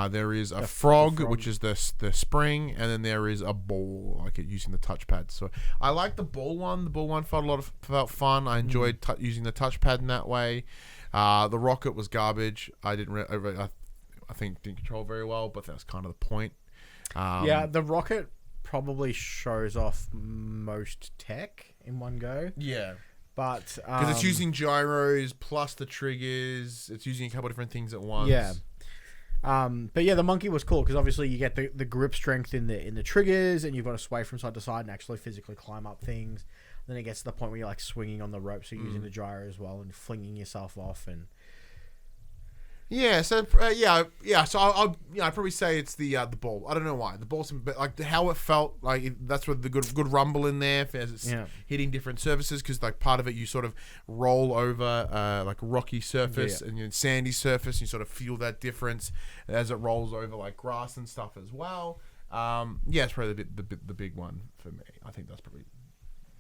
There is a frog, which is the spring, and then there is a ball, like using the touchpad. So I like the ball one. The ball one felt fun. I enjoyed using the touchpad in that way. The rocket was garbage. I think didn't control very well, but that's kind of the point. The rocket probably shows off most tech in one go. Yeah. But because it's using gyros plus the triggers, it's using a couple different things at once. Yeah. But yeah, the monkey was cool because obviously you get the grip strength in the triggers, and you've got to sway from side to side and actually physically climb up things. Then it gets to the point where you're like swinging on the rope, so you're using the gyro as well and flinging yourself off. And yeah, so So I'd probably say it's the ball. I don't know why the ball's, but like how it felt, like that's where the good rumble in there as it's hitting different surfaces, because like part of it you sort of roll over like rocky surface and sandy surface, and you sort of feel that difference as it rolls over like grass and stuff as well. It's probably the big one for me. I think that's probably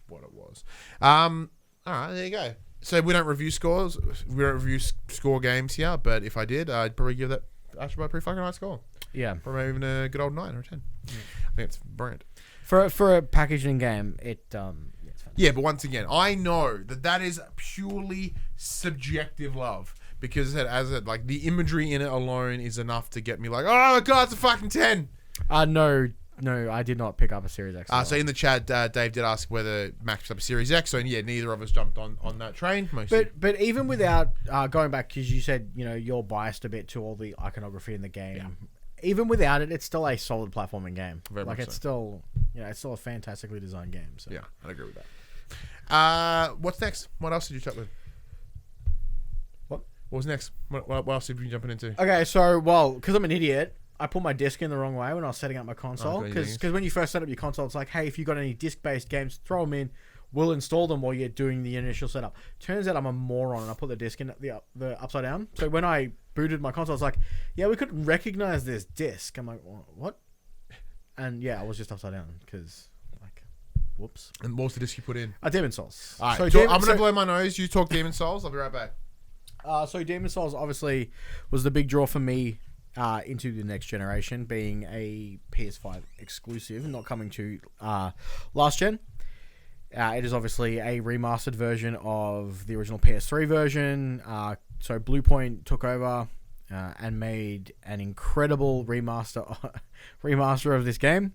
what it was. All right, there you go. So we don't review scores. We don't review score games here. But if I did, I'd probably give that Astro a pretty fucking high score. Yeah, probably even a good old 9 or 10. I think it's brilliant for a packaging game. It's fun. Yeah, but once again, I know that is purely subjective love, because like the imagery in it alone is enough to get me like, oh my god, it's a fucking 10. No, I did not pick up a Series X. So in the chat, Dave did ask whether Max picked up a Series X. So yeah, neither of us jumped on that train. But even without going back, because you said you're biased a bit to all the iconography in the game. Yeah. Even without it, it's still a solid platforming game. Very much it's still a fantastically designed game. So. Yeah, I'd agree with that. What's next? What else did you chat with? What was next? What else have you been jumping into? Okay, so because I'm an idiot, I put my disc in the wrong way when I was setting up my console. Because when you first set up your console, it's like, hey, if you got any disc-based games, throw them in. We'll install them while you're doing the initial setup. Turns out I'm a moron, and I put the disc in the upside down. So when I booted my console, I was like, yeah, we couldn't recognize this disc. I'm like, what? And yeah, I was just upside down because, like, whoops. And what was the disc you put in? Demon's Souls. All right, so I'm going to blow my nose. You talk Demon's Souls. I'll be right back. So Demon's Souls obviously was the big draw for me into the next generation, being a PS5 exclusive, not coming to last gen. It is obviously a remastered version of the original PS3 version. So Bluepoint took over and made an incredible remaster of this game.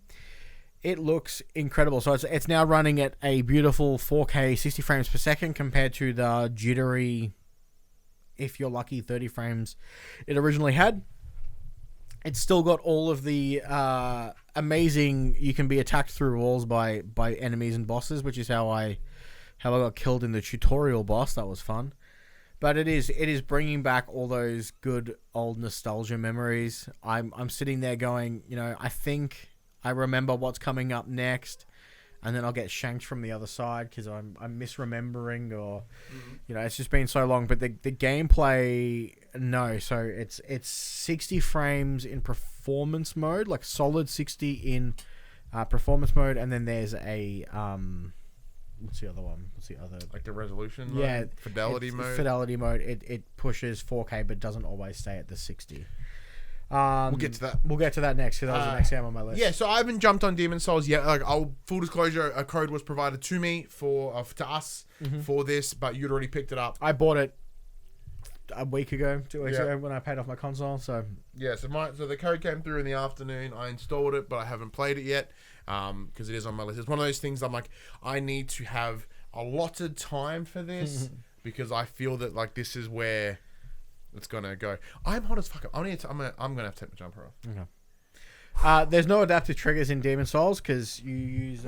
It looks incredible. So it's now running at a beautiful 4K 60 frames per second compared to the jittery, if you're lucky, 30 frames it originally had. It's still got all of the amazing, you can be attacked through walls by enemies and bosses, which is how I got killed in the tutorial boss. That was fun. But it is bringing back all those good old nostalgia memories. I'm sitting there going, I think I remember what's coming up next, and then I'll get shanked from the other side because I'm misremembering, or it's just been so long. But the gameplay, no. So it's 60 frames in performance mode, like solid 60 in performance mode, and then there's a what's the other one? What's the other? Like the resolution mode? Yeah, fidelity mode. Fidelity mode. It pushes 4K, but doesn't always stay at the 60. We'll get to that. We'll get to that next, because that was the next game on my list. Yeah, so I haven't jumped on Demon's Souls yet. Like, full disclosure, a code was provided to me to us for this, but you'd already picked it up. I bought it a week ago, 2 weeks ago, when I paid off my console. So yeah, so the code came through in the afternoon. I installed it, but I haven't played it yet because it is on my list. It's one of those things I'm like, I need to have allotted time for this because I feel that like this is where it's gonna go. I'm hot as fuck. I'm gonna have to take my jumper off. Okay. There's no adaptive triggers in Demon's Souls because you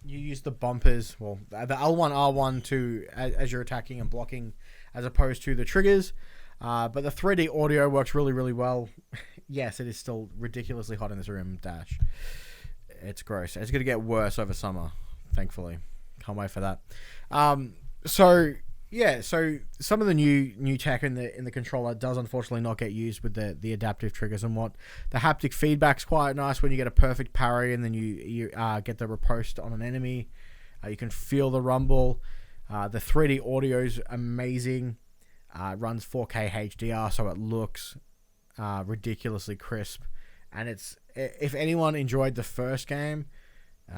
use the bumpers, well, the L1, R1 as you're attacking and blocking, as opposed to the triggers. But the 3D audio works really, really well. Yes, it is still ridiculously hot in this room, Dash. It's gross. It's gonna get worse over summer, thankfully. Can't wait for that. So Yeah, so some of the new tech in the controller does unfortunately not get used with the adaptive triggers and what. The haptic feedback's quite nice when you get a perfect parry and then you get the riposte on an enemy. You can feel the rumble. The 3D audio's amazing. It runs 4K HDR, so it looks ridiculously crisp. And if anyone enjoyed the first game,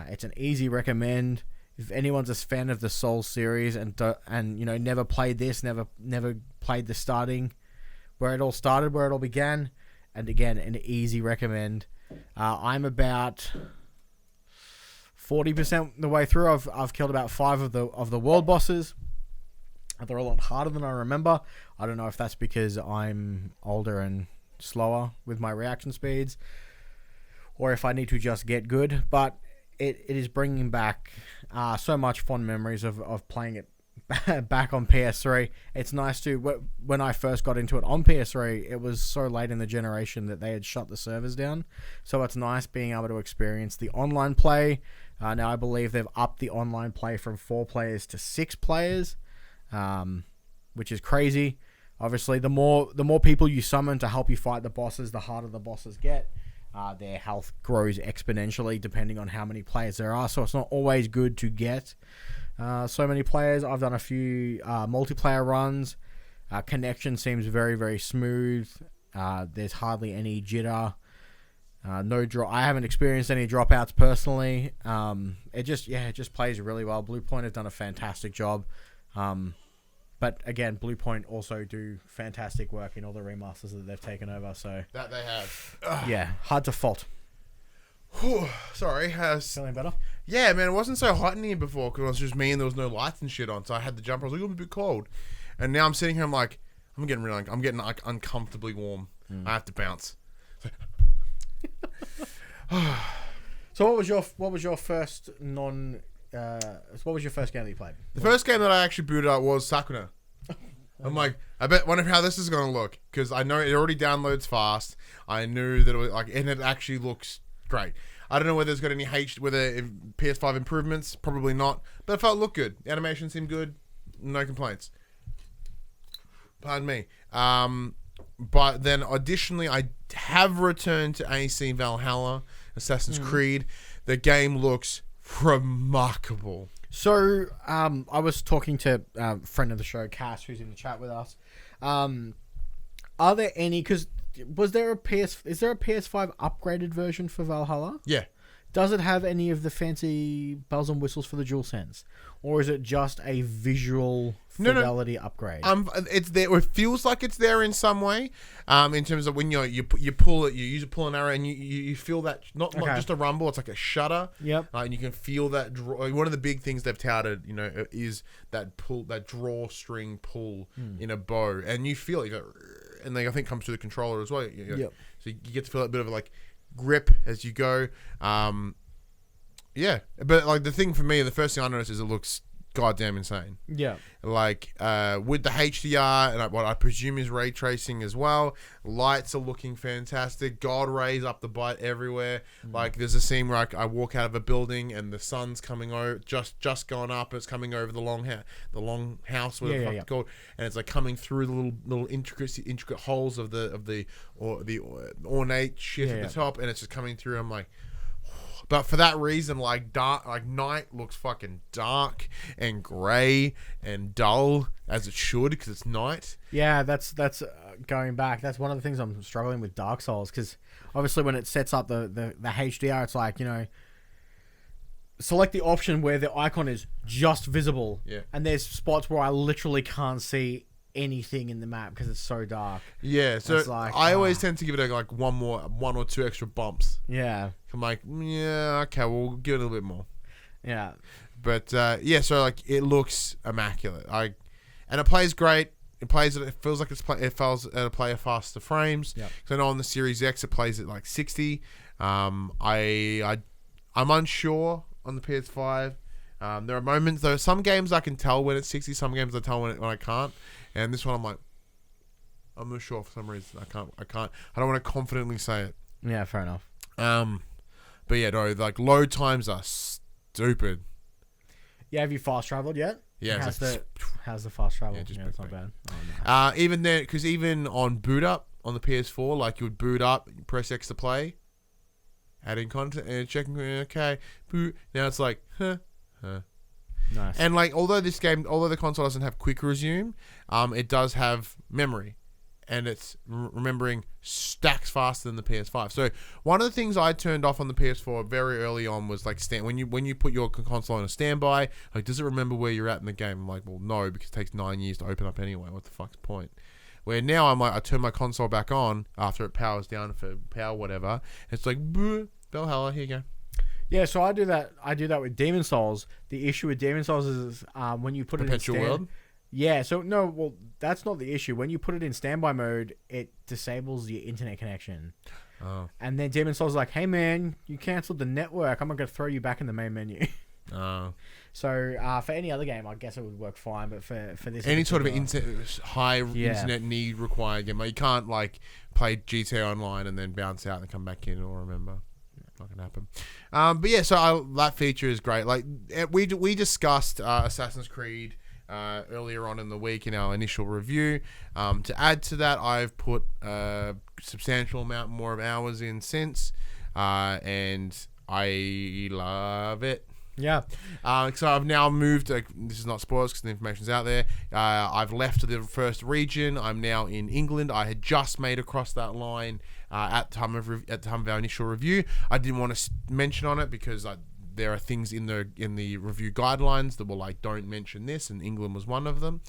it's an easy recommend. If anyone's a fan of the Souls series and never played this, never played the starting, where it all started, where it all began, and again, an easy recommend. I'm about 40% the way through. I've killed about 5 of the world bosses. They're a lot harder than I remember. I don't know if that's because I'm older and slower with my reaction speeds, or if I need to just get good, but it is bringing back so much fond memories of playing it back on PS3. It's nice to, when I first got into it on PS3, it was so late in the generation that they had shut the servers down, so it's nice being able to experience the online play. Now I believe they've upped the online play from 4 players to 6 players, which is crazy. Obviously, the more people you summon to help you fight the bosses, the harder the bosses get. Their health grows exponentially depending on how many players there are, so it's not always good to get so many players. I've done a few multiplayer runs. Connection seems very, very smooth. There's hardly any jitter. No drop. I haven't experienced any dropouts personally. It just plays really well. Bluepoint have done a fantastic job. But again, Bluepoint also do fantastic work in all the remasters that they've taken over. So That they have. yeah, hard to fault. Whew, sorry. Feeling better? Yeah, man, it wasn't so hot in here before because it was just me and there was no lights and shit on. So I had the jumper. I was like, I'm a bit cold. And now I'm sitting here. I'm getting like uncomfortably warm. I have to bounce. So what was your first what was your first game that you played? The first game that I actually booted up was Sakuna. I'm like, wonder how this is going to look because I know it already downloads fast. I knew that it was and it actually looks great. I don't know whether it's got any PS5 improvements, probably not, but it looked good. The animation seemed good, no complaints. Pardon me. But then additionally, I have returned to AC Valhalla, Assassin's Creed. The game looks remarkable. So, I was talking to a friend of the show, Cass, who's in the chat with us. Are there any? Because is there a PS5 upgraded version for Valhalla? Yeah. Does it have any of the fancy bells and whistles for the DualSense, or is it just a visual fidelity upgrade? It's there. It feels like it's there in some way. In terms of when you pull it, you use a pull and arrow, and you feel that not just a rumble. It's like a shudder. Yep. And you can feel that. One of the big things they've touted, is that drawstring pull in a bow, and you feel it. And I think comes through the controller as well. Yep. So you get to feel a bit of like grip as you go. Yeah, but like the thing for me, the first thing I noticed is it looks goddamn insane. Yeah. Like with the HDR and what I presume is ray tracing as well. Lights are looking fantastic. God rays up the butt everywhere. Like there's a scene where I walk out of a building and the sun's coming over, just going up. It's coming over the long house, whatever the fuck it's called, and it's like coming through the little intricate holes of the ornate shit at the top, and it's just coming through. I'm like. But for that reason, like night looks fucking dark and grey and dull as it should because it's night. Yeah, that's going back. That's one of the things I'm struggling with Dark Souls because obviously when it sets up the HDR, it's like select the option where the icon is just visible. Yeah. And there's spots where I literally can't see anything in the map because it's so dark. Yeah, so I always tend to give it one or two extra bumps. Yeah. I'm like, yeah, okay, we'll give it a little bit more. Yeah. But so like it looks immaculate. And it plays great. It feels like it falls at a player faster frames. Yeah. Because I know on the Series X it plays at like 60. I'm unsure on the PS5. There are moments though. Some games I can tell when it's 60. Some games I tell when I can't. And this one I'm like, I'm not sure for some reason. I can't. I don't want to confidently say it. Yeah, fair enough. But yeah, no, like load times are stupid. Yeah, have you fast traveled yet? Yeah, how's the fast travel? Yeah, just it's not bang. bad. Oh, nice. Even then, because even on boot up on the PS4, like you would boot up, you press X to play, adding content and checking. Okay, boot. Now it's like, huh. Nice. And like, although the console doesn't have quick resume, it does have memory, and it's remembering stacks faster than the PS5. So one of the things I turned off on the PS4 very early on was like when you put your console on a standby, like does it remember where you're at in the game? I'm like, well, no, because it takes 9 years to open up anyway. What the fuck's the point? Where now I'm like, I turn my console back on after it powers down for power whatever. It's like, Valhalla, here you go. Yeah, so I do that. I do that with Demon Souls. The issue with Demon Souls is when you put Perpetual it in world. Yeah, so no, well, that's not the issue. When you put it in standby mode, it disables your internet connection. Oh. And then Demon Souls is like, hey man, you cancelled the network. I'm not going to throw you back in the main menu. Oh. So for any other game, I guess it would work fine. But for this, any sort of high internet need required game, like you can't like play GTA Online and then bounce out and come back in or remember. Not gonna happen. But yeah, so that feature is great. Like we discussed Assassin's Creed earlier on in the week in our initial review. To add to that, I've put a substantial amount more of hours in since, and I love it. Yeah. So I've now moved. This is not spoilers because the information's out there. I've left the first region. I'm now in England. I had just made across that line at the time of our initial review. I didn't want to mention on it because there are things in the review guidelines that were like, don't mention this, and England was one of them.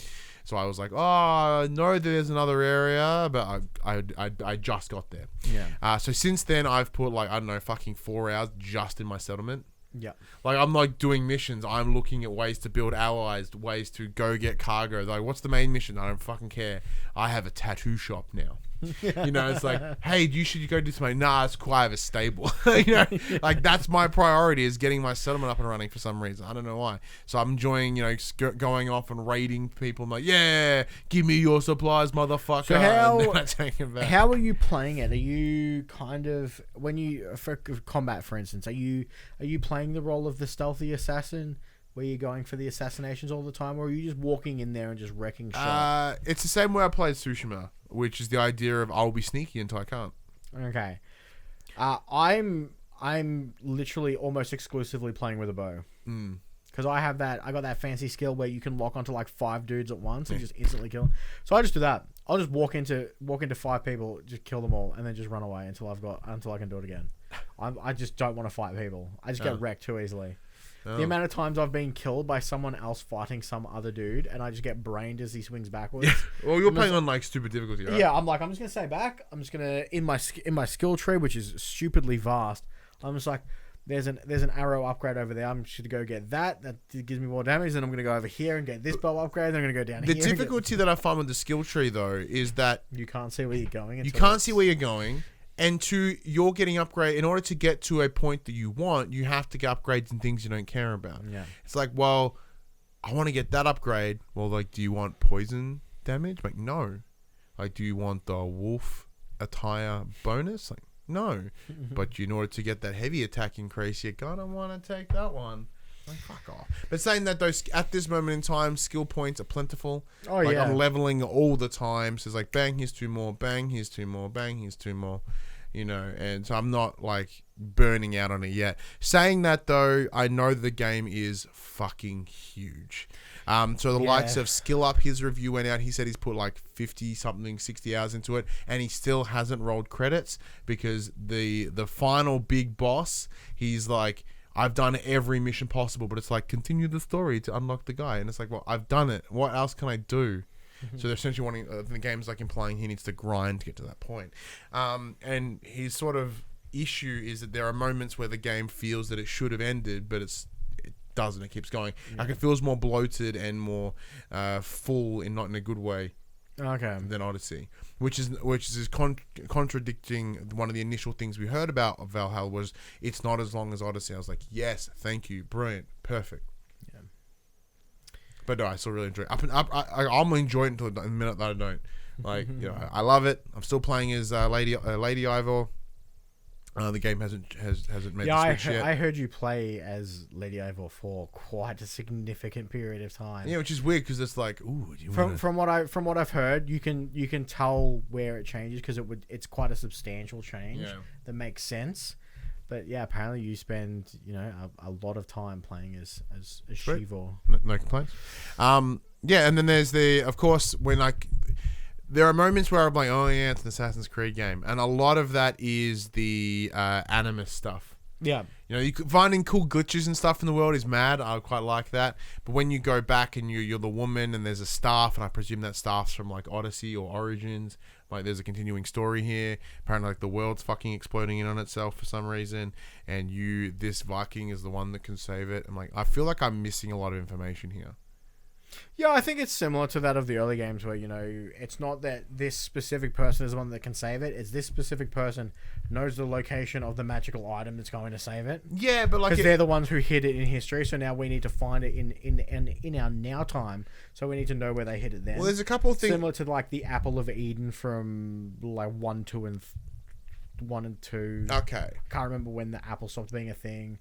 So I was like, oh no, there's another area, but I just got there. Yeah. So since then I've put like, I don't know, fucking 4 hours just in my settlement. Yeah. Like, I'm like doing missions. I'm looking at ways to build allies, ways to go get cargo. Like, what's the main mission? I don't fucking care. I have a tattoo shop now. You know, it's like, hey, you should go do something. Nah, it's cool. I have a stable. You know, like that's my priority is getting my settlement up and running for some reason. I don't know why. So I'm enjoying, you know, going off and raiding people. I'm like, yeah, give me your supplies, motherfucker. So how are you playing it? Are you kind of for combat, for instance, are you playing the role of the stealthy assassin? Where you're going for the assassinations all the time, or are you just walking in there and just wrecking shit? It's the same way I played Tsushima, which is the idea of I'll be sneaky until I can't. Okay. I'm literally almost exclusively playing with a bow. Because I got that fancy skill where you can lock onto like 5 dudes at once and just instantly kill them. So I just do that. I'll just walk into 5 people, just kill them all, and then just run away until I can do it again. I just don't want to fight people. I just get wrecked too easily. Oh. The amount of times I've been killed by someone else fighting some other dude, and I just get brained as he swings backwards. Well, you're playing on like stupid difficulty, right? Yeah, I'm just gonna stay back. I'm just gonna in my skill tree, which is stupidly vast. I'm just like, there's an arrow upgrade over there. I'm just gonna go get that. That gives me more damage. Then I'm gonna go over here and get this bow upgrade. Then I'm gonna go down here. The difficulty that I find with the skill tree though is that you can't see where you're going. You can't see where you're going. And you're getting upgrade. In order to get to a point that you want, you have to get upgrades and things you don't care about. Yeah. It's like, well, I want to get that upgrade. Well, like, do you want poison damage? Like, no. Like, do you want the wolf attire bonus? Like, no. But in order to get that heavy attack increase, you're gonna want to take that one. Like, fuck off. But saying that, though, at this moment in time, skill points are plentiful. Oh, like, yeah. I'm leveling all the time. So it's like, bang, here's 2 more. Bang, here's 2 more. Bang, here's 2 more. You know, and so I'm not like burning out on it yet. Saying that though, I know the game is fucking huge. So the likes of Skill Up, his review went out. He said he's put like 50 something, 60 hours into it, and he still hasn't rolled credits because the final big boss, he's like, I've done every mission possible, but it's like continue the story to unlock the guy, and it's like, well, I've done it. What else can I do? So they're essentially wanting the game's like implying he needs to grind to get to that point. And his sort of issue is that there are moments where the game feels that it should have ended, but it doesn't. It keeps going. Like it feels more bloated and more full, not in a good way. Okay. Than Odyssey, which is contradicting one of the initial things we heard about Valhalla was it's not as long as Odyssey. I was like, yes, thank you, brilliant, perfect. But no, I still really enjoy it. I'm enjoy it until the minute that I don't. Like, you know, I love it. I'm still playing as Lady Ivor. The game hasn't made Yeah, the switch yet. I heard you play as Lady Ivor for quite a significant period of time. Yeah, which is weird because it's like, ooh, do you From what I've heard, you can tell where it changes because it's quite a substantial change that makes sense. But yeah, apparently you spend a lot of time playing as Shivor. No complaints. Yeah, and then there's of course when there are moments where I'm like, oh yeah, it's an Assassin's Creed game, and a lot of that is the Animus stuff. Yeah. Finding cool glitches and stuff in the world is mad. I quite like that. But when you go back and you're the woman and there's a staff, and I presume that staff's from like Odyssey or Origins, like there's a continuing story here. Apparently like the world's fucking exploding in on itself for some reason, and this Viking is the one that can save it. I'm like, I feel like I'm missing a lot of information here. Yeah, I think it's similar to that of the early games where, it's not that this specific person is the one that can save it. It's this specific person knows the location of the magical item that's going to save it. Yeah, but like... Because they're the ones who hid it in history, so now we need to find it in our now time. So we need to know where they hid it then. Well, there's a couple of things... Similar to like the Apple of Eden from like 1, 2, and 2. Okay. I can't remember when the apple stopped being a thing.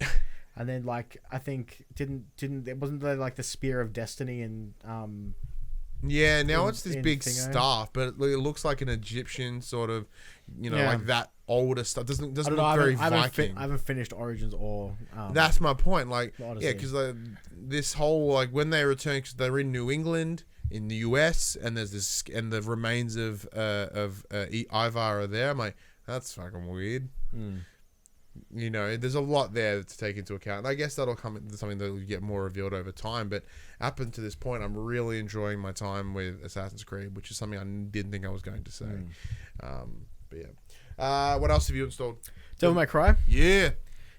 And then, like, I think it wasn't there like the Spear of Destiny and yeah, now it's this big Thingo. staff, but it looks like an Egyptian sort of, like that older stuff. Doesn't look very Viking. I haven't finished Origins or. That's my point. Like, Odyssey. yeah, because this whole like when they return, because they're in New England in the US, and there's this and the remains of Ivar are there. I'm like, that's fucking weird. There's a lot there to take into account. And I guess that'll come into something that will get more revealed over time. But up until this point, I'm really enjoying my time with Assassin's Creed, which is something I didn't think I was going to say. But yeah. What else have you installed? Devil May Cry. Yeah.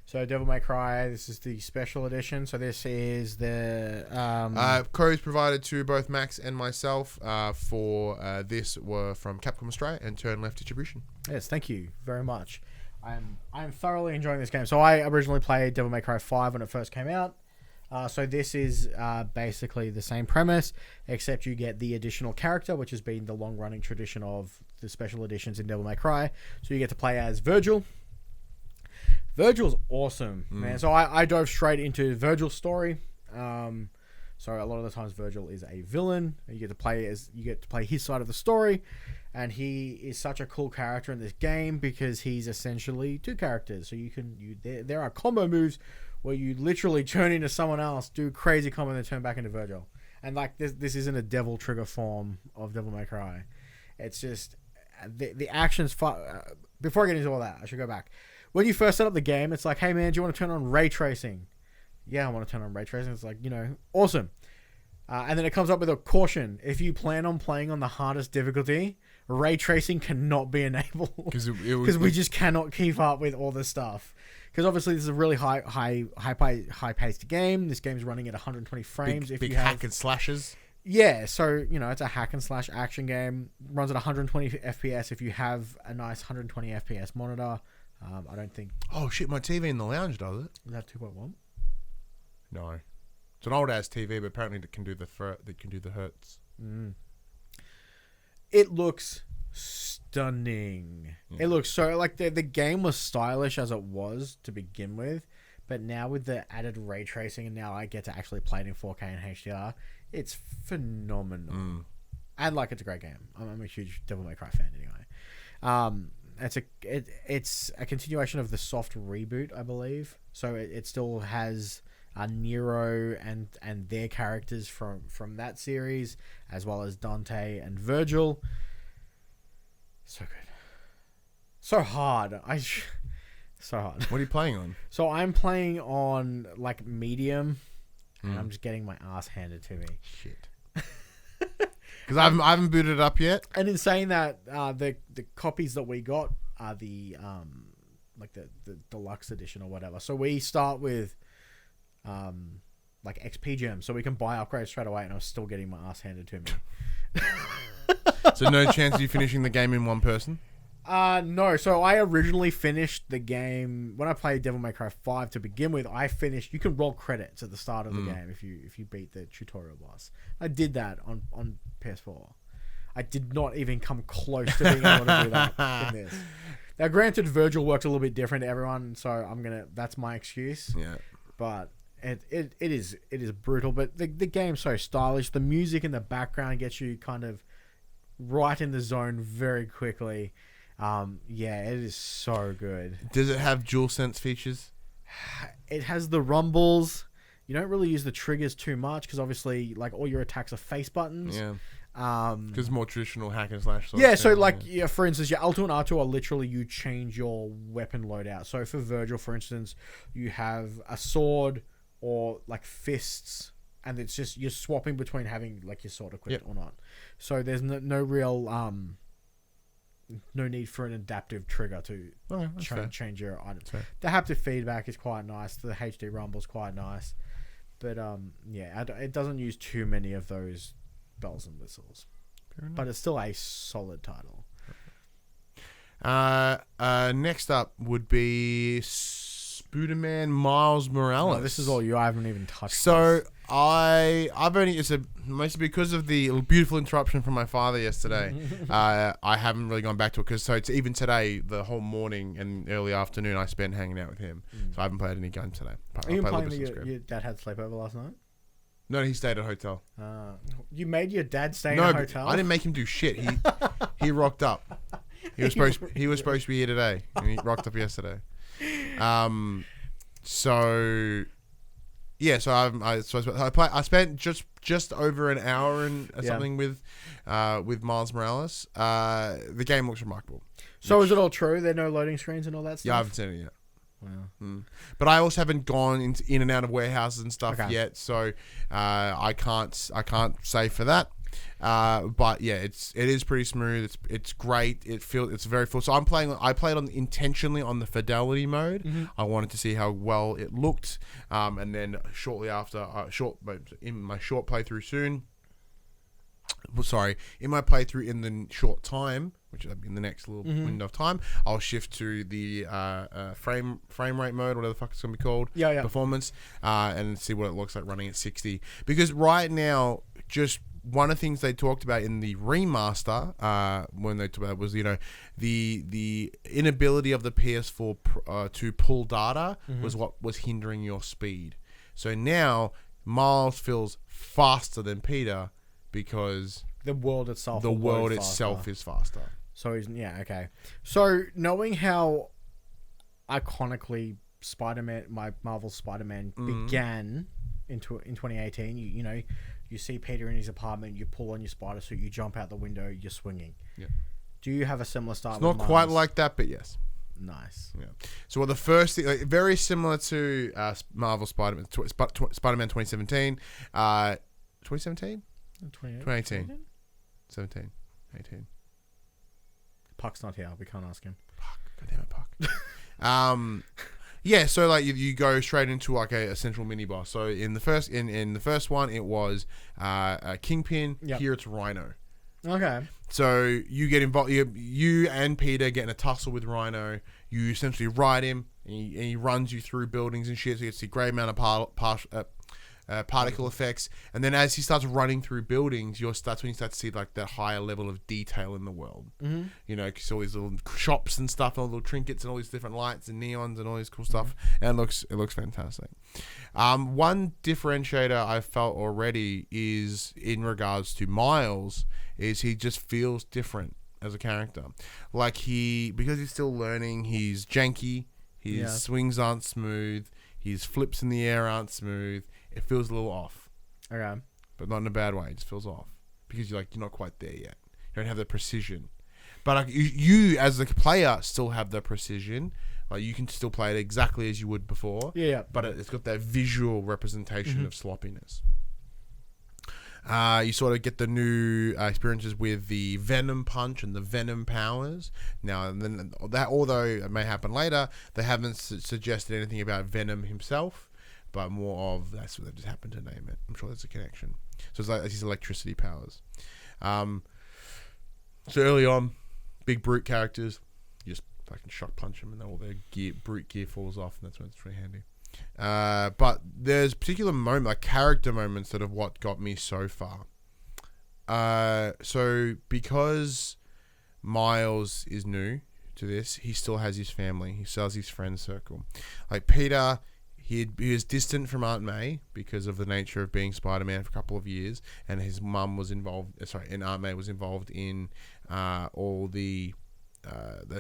So Devil May Cry, this is the special edition. So this is the... codes provided to both Max and myself for this were from Capcom Australia and Turn Left Distribution. Yes, thank you very much. I'm thoroughly enjoying this game. So I originally played Devil May Cry 5 when it first came out. So this is basically the same premise, except you get the additional character, which has been the long-running tradition of the special editions in Devil May Cry. So you get to play as Virgil. Virgil's awesome, man. So I dove straight into Virgil's story. So a lot of the times Virgil is a villain. You get to play his side of the story. And he is such a cool character in this game because he's essentially two characters. So there are combo moves where you literally turn into someone else, do crazy combo, and then turn back into Virgil. And like this isn't a devil trigger form of Devil May Cry. It's just the actions. Before I get into all that, I should go back. When you first set up the game, it's like, hey man, do you want to turn on ray tracing? Yeah, I want to turn on ray tracing. It's like, awesome. And then it comes up with a caution. If you plan on playing on the hardest difficulty, ray tracing cannot be enabled because we just cannot keep up with all this stuff. Because obviously this is a really high paced game. This game's running at 120 frames. Big hack and slashes. Yeah, so it's a hack and slash action game. Runs at 120 FPS if you have a nice 120 FPS monitor. I don't think. Oh shit! My TV in the lounge does it. Is that 2.1? No, it's an old ass TV, but apparently it can do the hertz. It looks stunning. It looks so like the game was stylish as it was to begin with, but now with the added ray tracing, and now I get to actually play it in 4K and HDR. It's phenomenal, and like it's a great game. I'm a huge Devil May Cry fan anyway. It's a continuation of the soft reboot, I believe. So it still has Nero and their characters from that series, as well as Dante and Virgil. So good, so hard. So hard. What are you playing on? So I'm playing on like medium, and I'm just getting my ass handed to me. Shit. Because I haven't booted it up yet. And in saying that, the copies that we got are the like the deluxe edition or whatever. So we start with like XP gems, so we can buy upgrades straight away. And I'm still getting my ass handed to me. So no chance of you finishing the game in one person? No. So I originally finished the game when I played Devil May Cry 5 to begin with. I finished. You can roll credits at the start of the game if you beat the tutorial boss. I did that on PS4. I did not even come close to being able to do that in this. Now, granted, Virgil worked a little bit different to everyone, so that's my excuse. Yeah. But it is brutal. But the game's so stylish. The music in the background gets you kind of right in the zone very quickly. Yeah, it is so good. Does it have DualSense features? It has the rumbles. You don't really use the triggers too much because obviously, like, all your attacks are face buttons. Yeah. Because more traditional hack and slash. Yeah, so like, for instance, your L2 and R2 are literally you change your weapon loadout. So for Virgil, for instance, you have a sword or like fists, and it's just you're swapping between having like your sword equipped or not. So there's no real no need for an adaptive trigger to change your items. The haptic feedback is quite nice. The HD rumble is quite nice, but yeah, it doesn't use too many of those bells and whistles, but it's still a solid title. Next up would be Spider-Man Miles Morales. No, this is all you. I haven't even touched. So this. I've only mostly because of the beautiful interruption from my father yesterday. I haven't really gone back to it it's even today, the whole morning and early afternoon I spent hanging out with him. So I haven't played any games today. Are you playing your dad had sleepover last night? No, he stayed at a hotel. You made your dad stay in a hotel? I didn't make him do shit. He rocked up. He was supposed to be here today, and he rocked up yesterday. So yeah, so I spent just over an hour and something with Miles Morales. The game looks remarkable. So is it all true? There are no loading screens and all that stuff? Yeah, I haven't seen it yet. Wow. But I also haven't gone in and out of warehouses and stuff yet, so I can't say for that. But yeah, it is pretty smooth. It's great. It's very full. So I played intentionally on the fidelity mode. Mm-hmm. I wanted to see how well it looked, and then shortly after, in my short playthrough soon. Sorry, in my playthrough in the short time, which is in the next little window of time, I'll shift to the frame rate mode, whatever the fuck it's gonna be called, performance, and see what it looks like running at 60. Because right now, just one of the things they talked about in the remaster, when they talked about was the inability of the PS4 to pull data was what was hindering your speed. So now Miles feels faster than Peter. Because the world itself is faster. So okay. So knowing how iconically Marvel Spider-Man began in 2018, you see Peter in his apartment, you pull on your spider suit, you jump out the window, you're swinging. Yeah. Do you have a similar style? It's not quite like that, but yes. Nice. Yeah. So the first thing, very similar to Marvel Spider-Man 2017, 2017. 2018. 17. 18. Puck's not here. We can't ask him. Puck. Goddamn it, Puck. Yeah, so like you go straight into like a central mini boss. So in the first one it was Kingpin. Yep. Here it's Rhino. Okay. So you get involved. You and Peter get in a tussle with Rhino. You essentially ride him, and he runs you through buildings and shit. So you get to see a great amount of particle effects, and then as he starts running through buildings, that's when you start to see like that higher level of detail in the world. Because all these little shops and stuff, and all the little trinkets, and all these different lights and neons and all this cool stuff, and it looks fantastic. One differentiator I felt already is in regards to Miles, is he just feels different as a character. Like because he's still learning, he's janky, his swings aren't smooth, his flips in the air aren't smooth. It feels a little off. Okay. But not in a bad way. It just feels off. Because you're not quite there yet. You don't have the precision. But you as the player, still have the precision. Like, you can still play it exactly as you would before. Yeah. But it's got that visual representation of sloppiness. You sort of get the new experiences with the Venom Punch and the Venom powers. Now, and then that, although it may happen later, they haven't suggested anything about Venom himself. But more of that's what they just happened to name it. I'm sure there's a connection. So it's like these electricity powers. So early on, big brute characters, you just fucking shock punch them, and all their brute gear falls off, and that's when it's really handy. But there's particular character moments that have what got me so far. So because Miles is new to this, he still has his family. He still has his friend circle. Like Peter, he was distant from Aunt May because of the nature of being Spider-Man for a couple of years, and his mum was involved. And Aunt May was involved in all the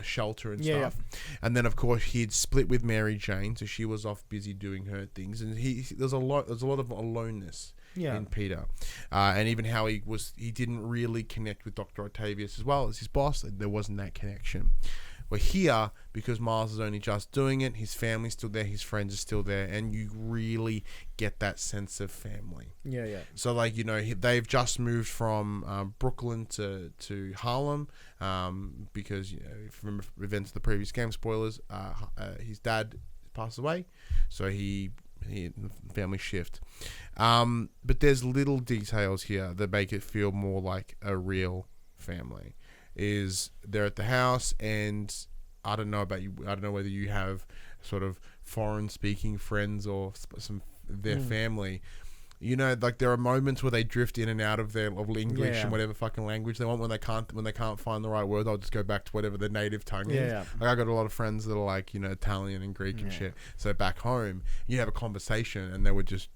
shelter and stuff. And then of course he'd split with Mary Jane, so she was off busy doing her things, and there's a lot of aloneness in Peter, and even how he didn't really connect with Dr. Octavius as well as his boss. There wasn't that connection. We're here because Miles is only just doing it. His family's still there. His friends are still there. And you really get that sense of family. Yeah. So, like, you know, they've just moved from Brooklyn to Harlem because, you know, if you remember events of the previous game, spoilers, his dad passed away. So the family shift. But there's little details here that make it feel more like a real family. Is they're at the house, and I don't know about you. I don't know whether you have sort of foreign-speaking friends or their family. You know, like there are moments where they drift in and out of their English and whatever fucking language they want. When they can't find the right word, they'll just go back to whatever their native tongue is. Like I got a lot of friends that are like, you know, Italian and Greek and shit. So back home, you have a conversation, and they would just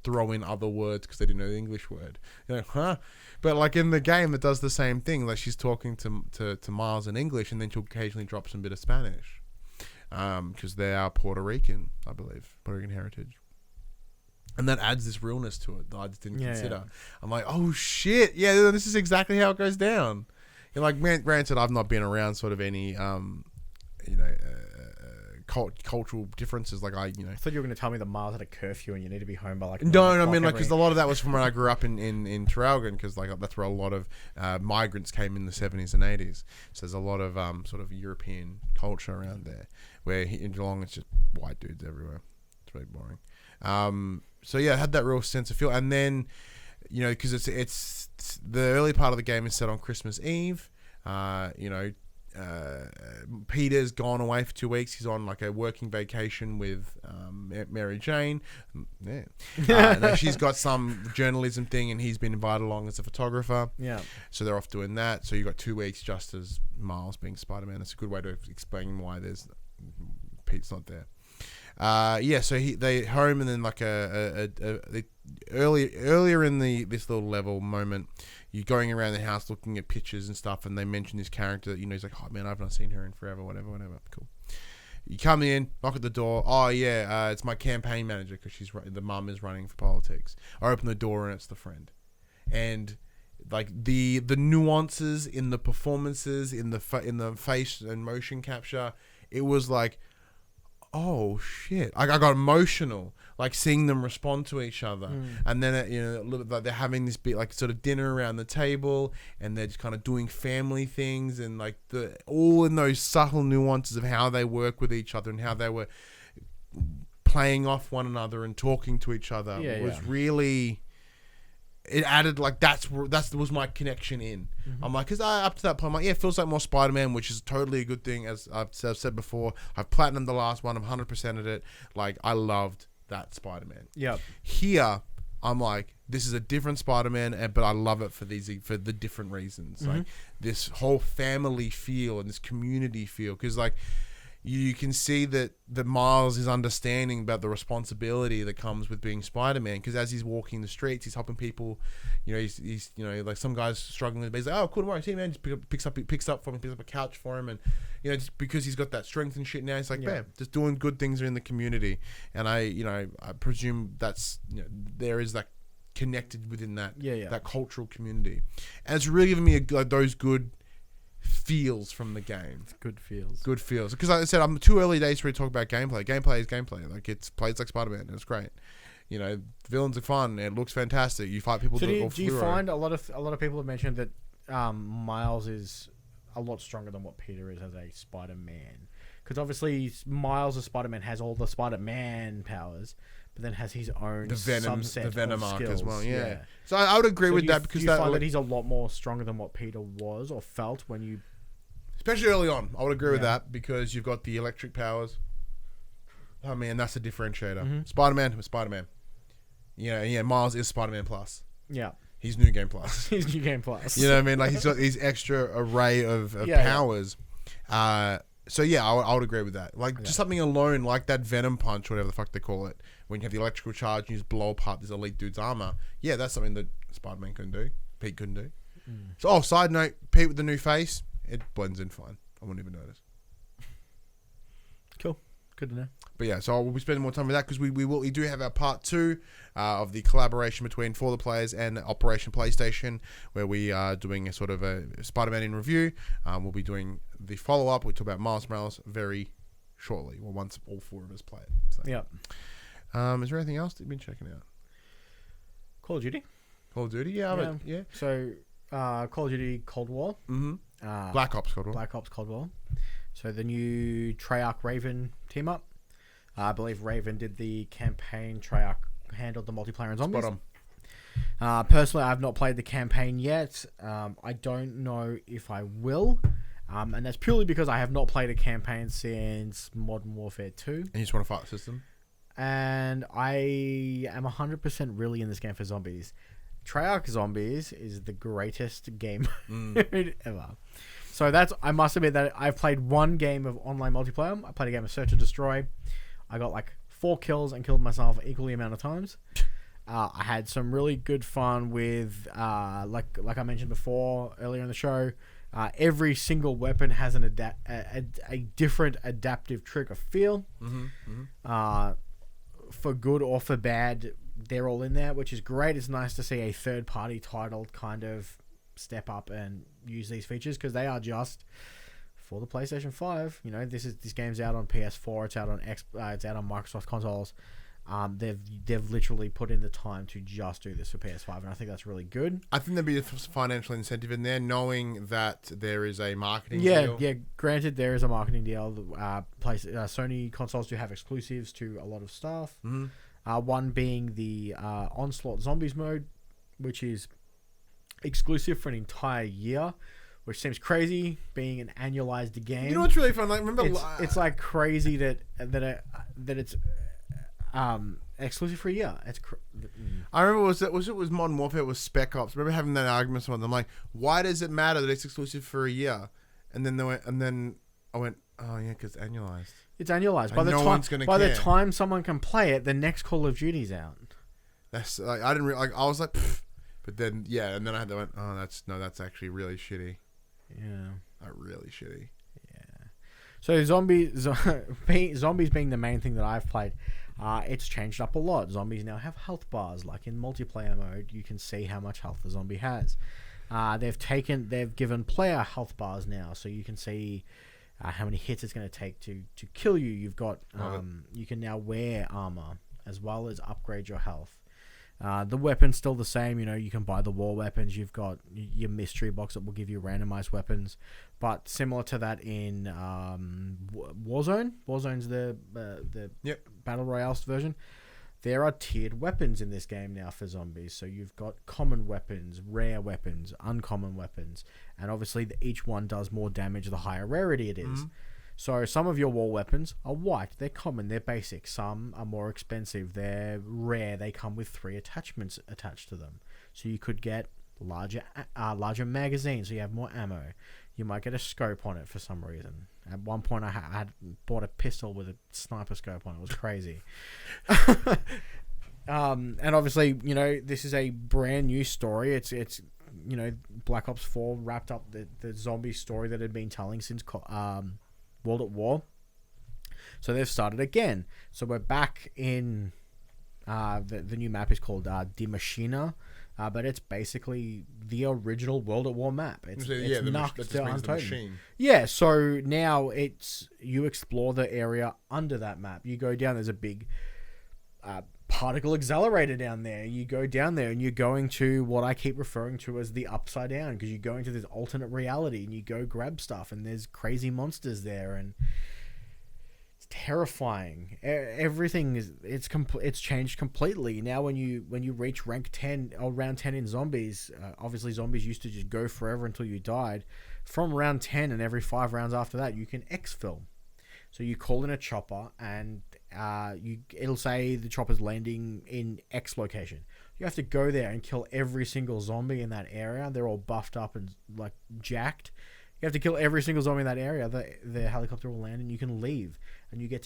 throw in other words because they didn't know the English word. You're like, huh? But like in the game, it does the same thing. Like she's talking to Miles in English, and then she'll occasionally drop some bit of Spanish, because they are Puerto Rican, I believe, Puerto Rican heritage, and that adds this realness to it that I just didn't consider. I'm like, oh shit, yeah, this is exactly how it goes down. And like, granted, I've not been around sort of any, cultural differences. Like I thought you were going to tell me that Miles had a curfew and you need to be home by like no, I mean like because a lot of that was from when I grew up in Traralgon, because like that's where a lot of migrants came in the 70s and 80s. So there's a lot of sort of European culture around there. Where in Geelong it's just white dudes everywhere. It's really boring. So yeah, I had that real sense of feel, and then because it's the early part of the game is set on Christmas Eve. Peter's gone away for 2 weeks. He's on like a working vacation with Mary Jane. No, she's got some journalism thing, and he's been invited along as a photographer. Yeah. So they're off doing that. So you got 2 weeks just as Miles being Spider-Man. That's a good way to explain why Pete's not there. So they home, and then like earlier in this little level moment, you're going around the house looking at pictures and stuff, and they mention this character that he's like, oh man, I've not seen her in forever, whatever. Cool. You come in, knock at the door. Oh yeah, it's my campaign manager because the mum is running for politics. I open the door and it's the friend, and like the nuances in the performances, in the face and motion capture, it was like, oh shit! I got emotional, like seeing them respond to each other, and then a little bit like they're having this bit like sort of dinner around the table, and they're just kind of doing family things, and like all in those subtle nuances of how they work with each other and how they were playing off one another and talking to each other was really. It added like that was my connection in. I'm like, because up to that point, I'm like, yeah, it feels like more Spider-Man, which is totally a good thing. As I've said before, I've platinumed the last one. I'm 100%ed it. Like I loved that Spider-Man. Yeah. Here, I'm like, this is a different Spider-Man, but I love it for the different reasons. Like this whole family feel and this community feel, because like. You can see that Miles is understanding about the responsibility that comes with being Spider-Man, because as he's walking the streets, he's helping people. He's like some guy's struggling, but he's like, oh, cool, tomorrow, see, man, just picks up for him, picks up a couch for him, and just because he's got that strength and shit now, he's like, bam, just doing good things in the community, and I presume that's there is that connected within that that cultural community, and it's really giving me those good feels from the game. Good feels. Because like I said, I'm too early days for me to talk about gameplay. Gameplay is gameplay. Like it plays like Spider-Man. It's great. The villains are fun. It looks fantastic. You fight people. So do you find a lot of people have mentioned that Miles is a lot stronger than what Peter is as a Spider-Man? Because obviously Miles as Spider-Man has all the Spider-Man powers, but then has his own subset, the Venom arc as well. Yeah. So I would agree with that, because you find that he's a lot more stronger than what Peter was or felt when you, especially early on. I would agree with that, because you've got the electric powers. I mean, that's a differentiator. Spider-Man. Yeah. Miles is Spider-Man Plus. Yeah. He's New Game Plus. You know what I mean? Like he's got his extra array of powers. So yeah, I would agree with that. Like just something alone, like that Venom Punch, whatever the fuck they call it, when you have the electrical charge and you just blow apart this elite dude's armor. Yeah, that's something that Spider-Man couldn't do. Pete couldn't do. So, side note, Pete with the new face, it blends in fine. I wouldn't even notice. Cool. Good to know. But yeah, so we'll be spending more time with that because we do have our part 2 of the collaboration between For the Players and Operation PlayStation, where we are doing a sort of a Spider-Man in review. We'll be doing the follow-up. We'll talk about Miles Morales very shortly, or once all 4 of us play it. So. Yep. Is there anything else that you've been checking out? Call of Duty. Call of Duty, yeah. So, Call of Duty Cold War. Mm-hmm. Black Ops Cold War. Black Ops Cold War. So the new Treyarch Raven team up. I believe Raven did the campaign. Treyarch handled the multiplayer and zombies. Personally, I've not played the campaign yet. I don't know if I will. And that's purely because I have not played a campaign since Modern Warfare 2. And you just want to fight the system? And I am 100% really in this game for zombies. Treyarch Zombies is the greatest game ever. So I must admit that I've played one game of online multiplayer. I played a game of Search and Destroy. I got like 4 kills and killed myself equally amount of times. I had some really good fun with, like I mentioned before earlier in the show, every single weapon has a different adaptive trick or feel. For good or for bad, they're all in there, which is great. It's nice to see a third-party title kind of step up and use these features because they are just for the PlayStation 5. You know, this game's out on PS4. It's out on it's out on Microsoft consoles. They've literally put in the time to just do this for PS5, and I think that's really good. I think there'd be a financial incentive in there, knowing that there is a marketing deal. Yeah, granted, there is a marketing deal. Sony consoles do have exclusives to a lot of stuff. One being the Onslaught Zombies mode, which is exclusive for an entire year, which seems crazy, being an annualized game. You know what's really fun? Like, remember, it's like crazy that it's exclusive for a year. I remember it was Modern Warfare, it was Spec Ops. I remember having that argument with them. I'm like, why does it matter that it's exclusive for a year? And then I went, oh yeah, because it's annualized. It's annualized. By the time someone can play it, the next Call of Duty's out. That's like, I didn't really, like, I was like, pfft. But then and then I had to went, oh, that's actually really shitty. Yeah, really shitty. Yeah. So zombies being the main thing that I've played, it's changed up a lot. Zombies now have health bars. Like in multiplayer mode, you can see how much health the zombie has. They've given player health bars now, so you can see how many hits it's going to take to kill you. You've got you can now wear armor as well as upgrade your health. The weapon's still the same. You know, you can buy the war weapons. You've got your mystery box that will give you randomized weapons. But similar to that in Warzone. Warzone's the Battle Royale version. There are tiered weapons in this game now for zombies. So you've got common weapons, rare weapons, uncommon weapons. And obviously each one does more damage the higher rarity it is. So some of your war weapons are white. They're common. They're basic. Some are more expensive. They're rare. They come with 3 attachments attached to them. So you could get larger magazines, so you have more ammo. You might get a scope on it for some reason. At one point, I had bought a pistol with a sniper scope on it. It was crazy. And obviously, you know, this is a brand new story. It's you know, Black Ops 4 wrapped up the zombie story that had been telling since World at War. So they've started again. So we're back in the new map is called Die Maschine, but it's basically the original World at War map. It's Untitled. Yeah, so now you explore the area under that map. You go down, there's a big particle accelerator down there. You go down there and you're going to what I keep referring to as the upside down, because you go into this alternate reality and you go grab stuff and there's crazy monsters there and it's terrifying. Everything it's changed completely. Now when you reach rank 10 or round 10 in zombies, obviously zombies used to just go forever until you died. From round 10 and every 5 rounds after that, you can exfil. So you call in a chopper and it'll say the chopper's landing in X location. You have to go there and kill every single zombie in that area. They're all buffed up and like jacked You have to kill every single zombie in that area. The helicopter will land and you can leave. And you get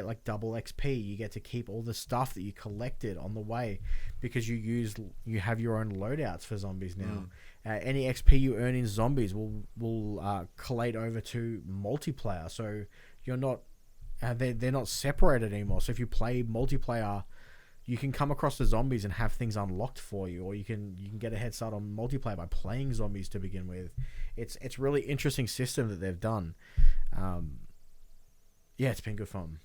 like double XP. You get to keep all the stuff that you collected on the way because you have your own loadouts for zombies now. Any XP you earn in zombies will collate over to multiplayer. So you're not they're not separated anymore. So if you play multiplayer, you can come across the zombies and have things unlocked for you, or you can get a head start on multiplayer by playing zombies to begin with. It's really interesting system that they've done. Yeah, it's been good fun.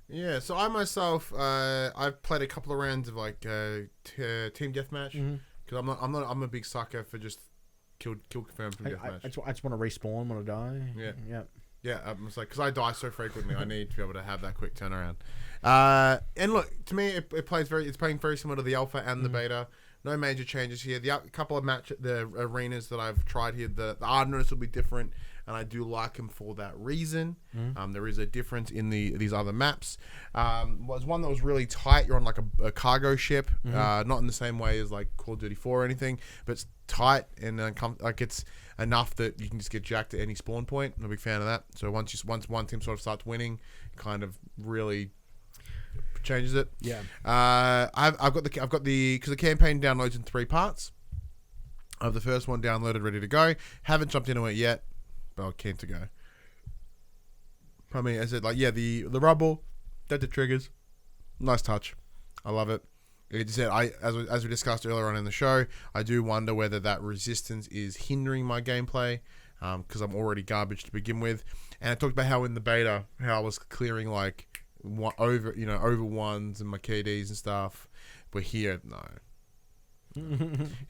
Yeah, so I myself, I've played a couple of rounds of like team deathmatch because I'm a big sucker for just kill confirm from deathmatch. I just want to respawn when I die. Yeah, I'm just like, because I die so frequently, I need to be able to have that quick turnaround. And look, to me, it's playing very similar to the alpha and the beta. No major changes here. The couple of the arenas that I've tried here, the hardness will be different, and I do like them for that reason. There is a difference in these other maps. Was one that was really tight. You're on like a cargo ship, not in the same way as like Call of Duty 4 or anything, but it's tight and like it's enough that you can just get jacked at any spawn point. I'm a big fan of that. So once one team sort of starts winning, it kind of really changes it. Yeah. I've got the because the campaign downloads in 3 parts. I have the first one downloaded, ready to go. Haven't jumped into it yet, but I'm keen to go. I mean, as I said, like, yeah, the rubble, the triggers, nice touch. I love it. Like I said, as we discussed earlier on in the show, I do wonder whether that resistance is hindering my gameplay because I'm already garbage to begin with. And I talked about how in the beta, how I was clearing like over ones and my KDs and stuff. But here, no.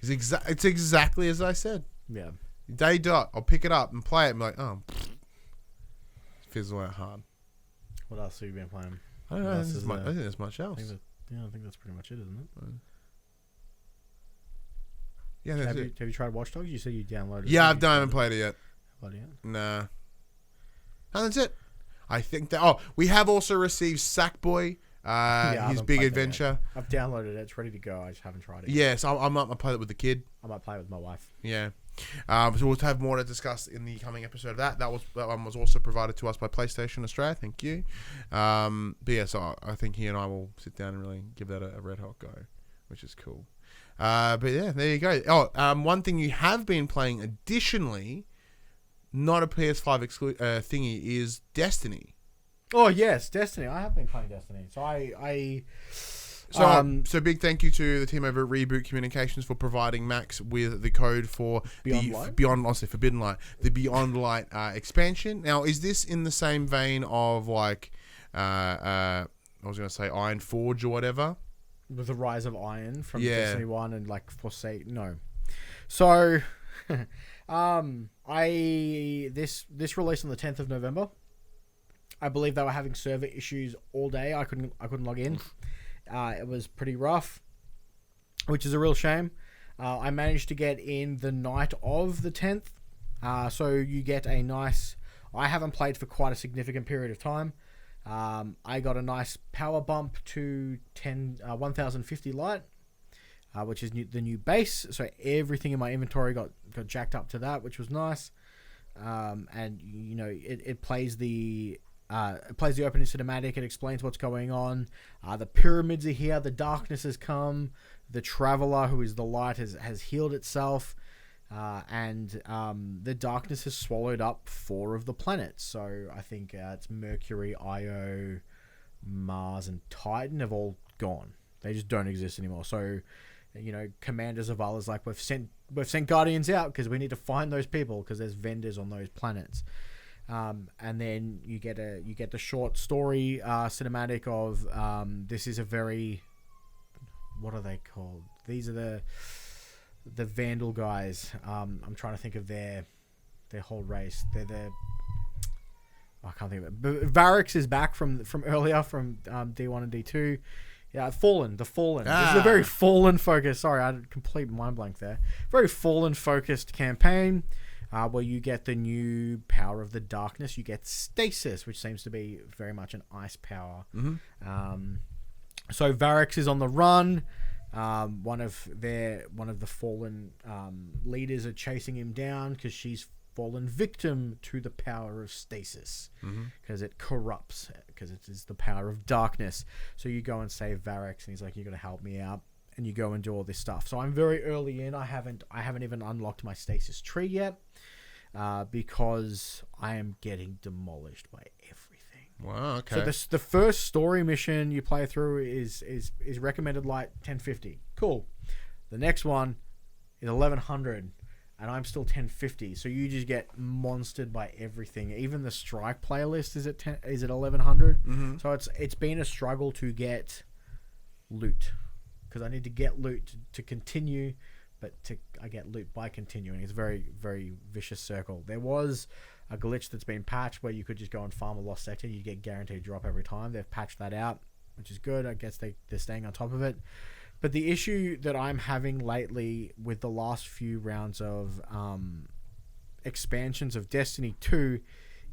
It's exactly as I said. Yeah. Day dot, I'll pick it up and play it and be like, oh, fizzle out hard. What else have you been playing? I don't know. I think there's much else. I think that's pretty much it, isn't it? Yeah, have you tried Watch Dogs? You said you downloaded it. Yeah, I haven't played it yet. Bloody hell. Nah. And that's it. I think that... Oh, we have also received Sackboy, his big adventure. I've downloaded it. It's ready to go. I just haven't tried it. Yeah, so I might play it with the kid. I might play it with my wife. Yeah. So we'll have more to discuss in the coming episode of that. That one was also provided to us by PlayStation Australia. Thank you. But yeah, so I think he and I will sit down and really give that a red hot go, which is cool. But yeah, there you go. Oh, one thing you have been playing additionally, not a PS5 thingy, is Destiny. Oh yes, Destiny. I have been playing Destiny. So So big thank you to the team over at Reboot Communications for providing Max with the code for Forbidden Light, the Beyond Light expansion. Now, is this in the same vein of like, I was going to say Iron Forge or whatever? With the Rise of Iron from Destiny 1 and like Forsake? No. So, this released on the 10th of November. I believe they were having server issues all day. I couldn't log in. It was pretty rough, which is a real shame. I managed to get in the night of the 10th. So you get a nice... I haven't played for quite a significant period of time. I got a nice power bump to 1050 light, which is the new base. So everything in my inventory got jacked up to that, which was nice. And, you know, it plays the... it plays the opening cinematic. It explains what's going on. The pyramids are here. The darkness has come. The traveler, who is the light, has healed itself. And the darkness has swallowed up 4 of the planets. So I think it's Mercury, Io, Mars, and Titan have all gone. They just don't exist anymore. So, you know, Commander Zavala's like, we've sent Guardians out because we need to find those people because there's vendors on those planets. And then you get the short story cinematic of this is a very, what are they called? These are the Vandal guys. I'm trying to think of their whole race. I can't think of it. But Varix is back from earlier from D1 and D2. Yeah, the Fallen. This is a very Fallen focused. Sorry, I had a complete mind blank there. Very Fallen focused campaign. Where you get the new power of the darkness. You get stasis, which seems to be very much an ice power. Mm-hmm. So Varix is on the run. One of the fallen leaders are chasing him down because she's fallen victim to the power of stasis because it corrupts, because it is the power of darkness. So you go and save Varex, and he's like, "You got to help me out," and you go and do all this stuff. So I'm very early in. I haven't even unlocked my stasis tree yet because I am getting demolished by everything. Wow. Okay. So the first story mission you play through is recommended light 1050. Cool. The next one is 1100. And I'm still 1050, so you just get monstered by everything. Even the strike playlist is at 1100. So it's been a struggle to get loot, because I need to get loot to continue, but I get loot by continuing. It's a very, very vicious circle. There was a glitch that's been patched where you could just go and farm a lost sector. You get guaranteed drop every time. They've patched that out, which is good. I guess they're staying on top of it. But the issue that I'm having lately with the last few rounds of expansions of Destiny 2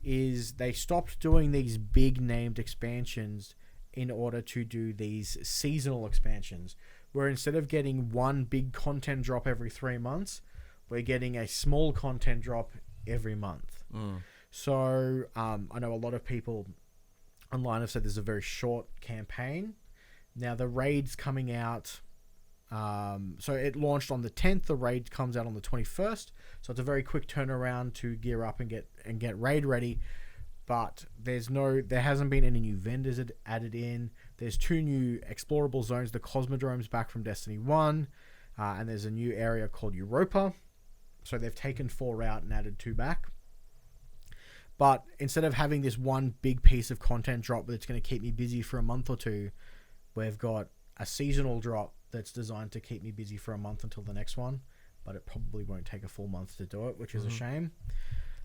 is they stopped doing these big named expansions in order to do these seasonal expansions, where instead of getting one big content drop every 3 months, we're getting a small content drop every month. So I know a lot of people online have said there's a very short campaign. Now the raid's coming out, so it launched on the 10th. The raid comes out on the 21st. So it's a very quick turnaround to gear up and get raid ready. But there hasn't been any new vendors added in. There's 2 new explorable zones. The Cosmodrome's back from Destiny 1, and there's a new area called Europa. So they've taken 4 out and added 2 back. But instead of having this one big piece of content drop that's going to keep me busy for a month or two, we've got a seasonal drop that's designed to keep me busy for a month until the next one, but it probably won't take a full month to do it, which is a shame.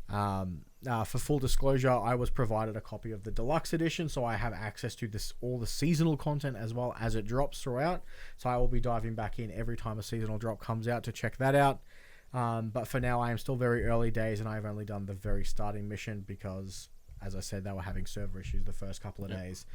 For full disclosure, I was provided a copy of the deluxe edition, so I have access to all the seasonal content as well as it drops throughout. So I will be diving back in every time a seasonal drop comes out to check that out. But for now, I am still very early days, and I've only done the very starting mission because, as I said, they were having server issues the first couple of days.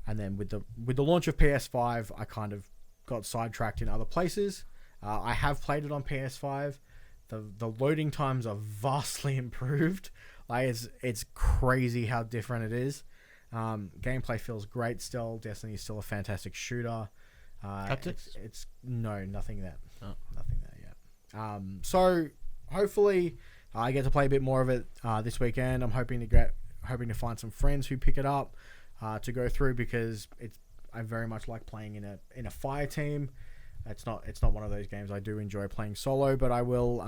And then with the launch of PS5, I kind of got sidetracked in other places. I have played it on PS5. The loading times are vastly improved. Like it's crazy how different it is. Gameplay feels great still. Destiny is still a fantastic shooter. Haptics? It's nothing that. Oh. Nothing that yet. So hopefully I get to play a bit more of it this weekend. I'm hoping to find some friends who pick it up to go through, because I very much like playing in a fire team. It's not one of those games I do enjoy playing solo, but I will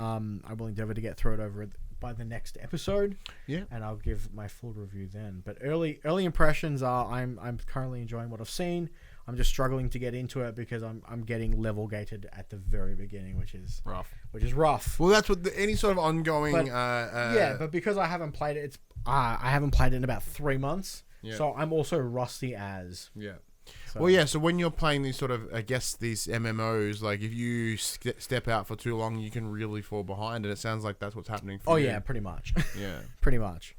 endeavor to get through it by the next episode. Yeah, and I'll give my full review then. But early impressions are I'm currently enjoying what I've seen. I'm just struggling to get into it because I'm getting level gated at the very beginning, which is rough. Well, that's what any sort of ongoing. But because I haven't played it, I haven't played it in about 3 months. Yeah. So I'm also rusty as. Yeah. So when you're playing these sort of, I guess, these MMOs, like if you step out for too long, you can really fall behind, and it sounds like that's what's happening for you. Oh yeah, pretty much. Yeah. Pretty much.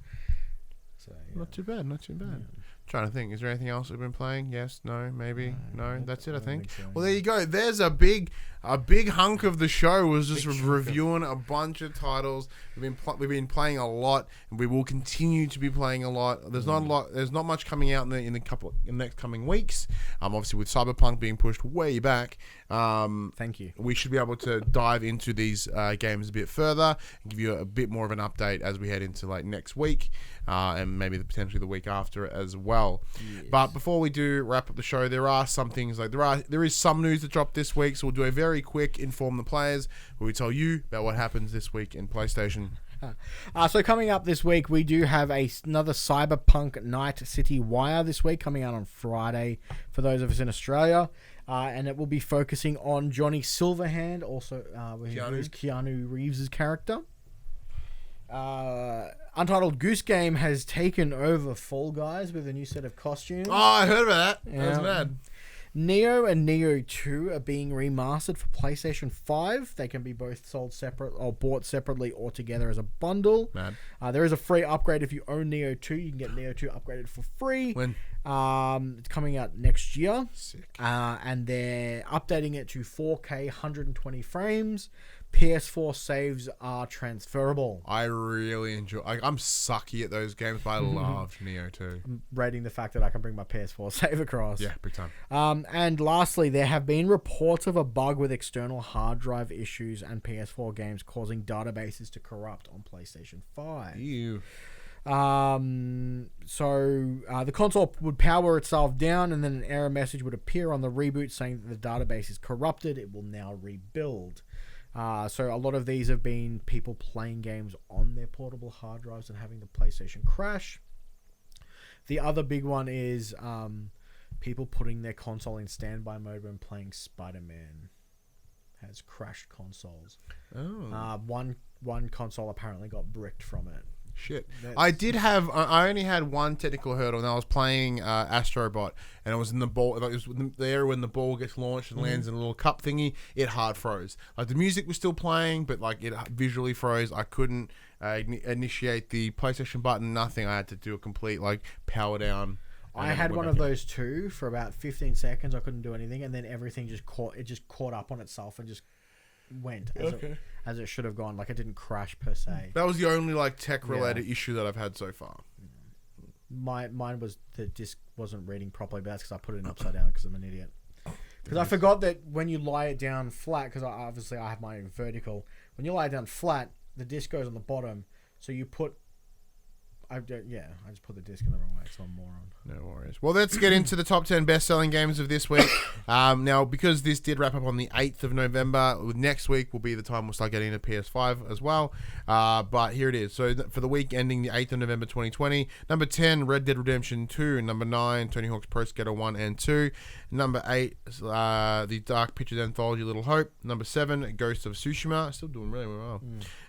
So yeah. Not too bad. Yeah. Trying to think, is there anything else we've been playing? Yes, no, maybe, no. That's it, I think. Well, there you go. There's a big hunk of the show was just reviewing a bunch of titles. We've been playing a lot, and we will continue to be playing a lot. There's not a lot. There's not much coming out in the next coming weeks. Obviously with Cyberpunk being pushed way back. Thank you. We should be able to dive into these games a bit further and give you a bit more of an update as we head into like next week, and maybe potentially the week after as well. Yes. But before we do wrap up the show, there are some things like there is some news that dropped this week, so we'll do a very quick inform the players where we tell you about what happens this week in PlayStation. So coming up this week, we do have another Cyberpunk Night City Wire this week coming out on Friday for those of us in Australia, and it will be focusing on Johnny Silverhand, also who's Keanu Reeves' character. Untitled Goose Game has taken over Fall Guys with a new set of costumes. Oh, I heard about that. That was mad. Nioh and Nioh 2 are being remastered for PlayStation 5. They can be both sold separate or bought separately or together as a bundle. Mad. There is a free upgrade if you own Nioh 2. You can get Nioh 2 upgraded for free. When? It's coming out next year. Sick. And they're updating it to 4K 120 frames. PS4 saves are transferable. I really enjoy. I'm sucky at those games, but I love Nioh too. I'm rating the fact that I can bring my PS4 save across. Yeah, big time. And lastly, there have been reports of a bug with external hard drive issues and PS4 games causing databases to corrupt on PlayStation 5. Ew. The console would power itself down, and then an error message would appear on the reboot saying that the database is corrupted. It will now rebuild. So a lot of these have been people playing games on their portable hard drives and having the PlayStation crash. The other big one is people putting their console in standby mode when playing Spider-Man. Has crashed consoles. Oh. One console apparently got bricked from it. Shit. I only had one technical hurdle, and I was playing Astro, and it was in the ball. Like, it was there when the ball gets launched and lands in a little cup thingy. It hard froze. Like, the music was still playing, but like it visually froze. I couldn't initiate the PlayStation button. Nothing. I had to do a complete power down. I had one of those too for about 15 seconds. I couldn't do anything, and then everything just caught up on itself and just went as it should have gone. Like, it didn't crash per se. That was the only tech related issue that I've had so far. Mine was the disc wasn't reading properly, but that's because I put it in upside down because I'm an idiot. Because I forgot that when you lie it down flat, because I have my vertical. When you lie it down flat, the disc goes on the bottom. So you put. I just put the disc in the wrong way, so I'm a moron. No worries. Well, let's get into the top 10 best-selling games of this week. Now, because this did wrap up on the 8th of November, next week will be the time we'll start getting into PS5 as well. But here it is. So for the week ending the 8th of November 2020, number 10, Red Dead Redemption 2. Number 9, Tony Hawk's Pro Skater 1 and 2. Number 8, the Dark Pictures Anthology Little Hope. Number 7, Ghost of Tsushima. Still doing really well.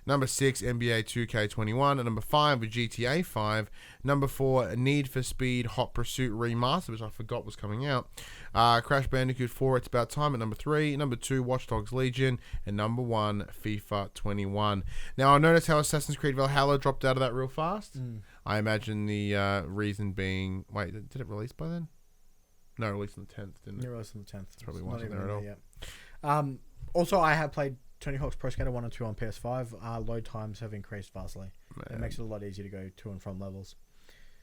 Number 6, NBA 2K21. And number 5, GTA 5. Number 4, Need for Speed Hot Pursuit Remastered, which I forgot was coming out. Crash Bandicoot 4, It's About Time at number 3. Number 2, Watch Dogs Legion. And number 1, FIFA 21. Now, I noticed how Assassin's Creed Valhalla dropped out of that real fast. I imagine the reason being... Wait, did it release by then? No, it released on the 10th, didn't it? It released on the 10th. It's probably wasn't there at all. Also, I have played Tony Hawk's Pro Skater 1 and 2 on PS5. Load times have increased vastly. It makes it a lot easier to go to and from levels.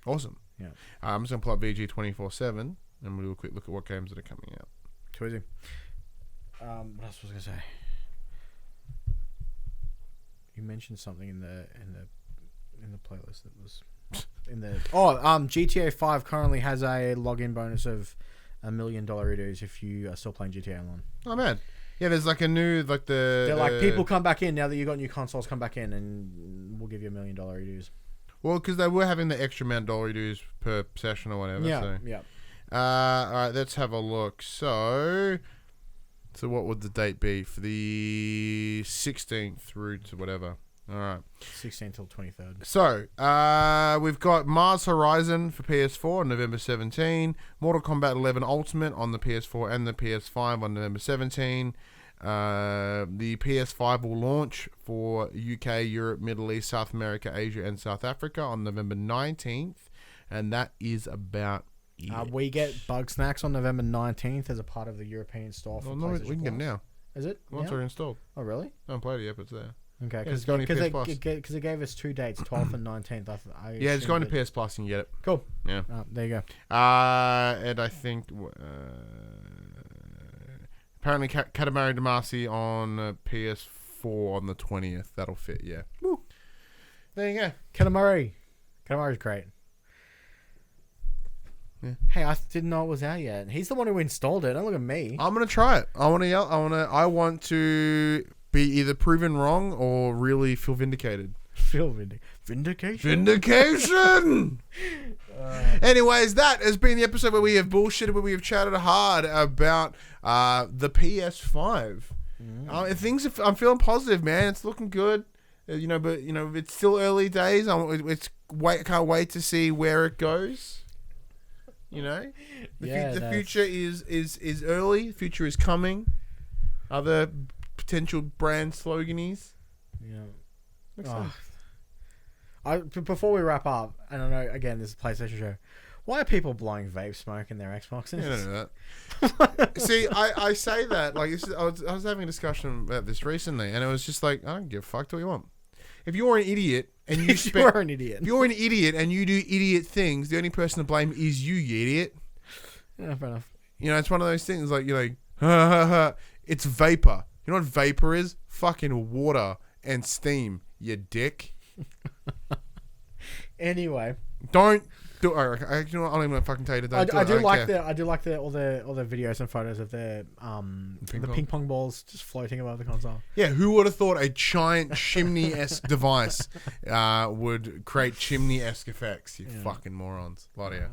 Awesome. Yeah. I'm just going to pull up VG 24/7 and we'll do a quick look at what games that are coming out. Too easy. What else was I going to say? You mentioned something in the playlist that was in the GTA 5 currently has a login bonus of $1 million if you are still playing GTA Online. Oh man. Yeah, there's a new They're people come back in now that you got new consoles, come back in and we'll give you $1 million dues. Well, because they were having the extra amount of dollar dues per session or whatever. Yeah. All right, let's have a look. So what would the date be for the 16th through to whatever? All right. 16th till 23rd. So, we've got Mars Horizon for PS4 on November 17. Mortal Kombat 11 Ultimate on the PS4 and the PS5 on November 17. The PS5 will launch for UK, Europe, Middle East, South America, Asia, and South Africa on November 19th. And that is about it. We get Bug Snacks on November 19th as a part of the European store for PlayStation we can get it now. Is it? Once they're installed. Oh, really? I haven't played it yet, but it's there. Okay, because it gave us 2 dates, 12th and 19th. It's going to PS Plus and you get it. Cool. Yeah. There you go. And I think apparently Katamari Damacy on PS4 on the 20th. That'll fit, yeah. Woo. There you go. Katamari's great. Yeah. Hey, I didn't know it was out yet. He's the one who installed it. Don't look at me. I'm gonna try it. I want to be either proven wrong or really feel vindicated. Vindication. Anyways, that has been the episode where we have bullshitted, where we have chatted hard about the PS5. I'm feeling positive, man. It's looking good. But it's still early days. Can't wait to see where it goes. The future is early. The future is coming. Other potential brand sloganies. Yeah. Before we wrap up, and I know again this is a PlayStation show. Why are people blowing vape smoke in their Xboxes? Yeah, I don't know that. See, I say that like I was having a discussion about this recently, and it was just like, I don't give a fuck. Do what you want. If you're an idiot and you You're an idiot. if you're an idiot and you do idiot things, the only person to blame is you idiot. Yeah, fair enough. You know, it's one of those things like you're like, ha, ha, ha. It's vapor. You know what vapor is? Fucking water and steam. You dick. Anyway, Don't do. You know what? I don't even fucking tell you to don't do it. I do like care. all the videos and photos of the ping pong balls just floating above the console. Yeah, who would have thought a giant chimney-esque device would create chimney-esque effects? You fucking morons. Bloody hell.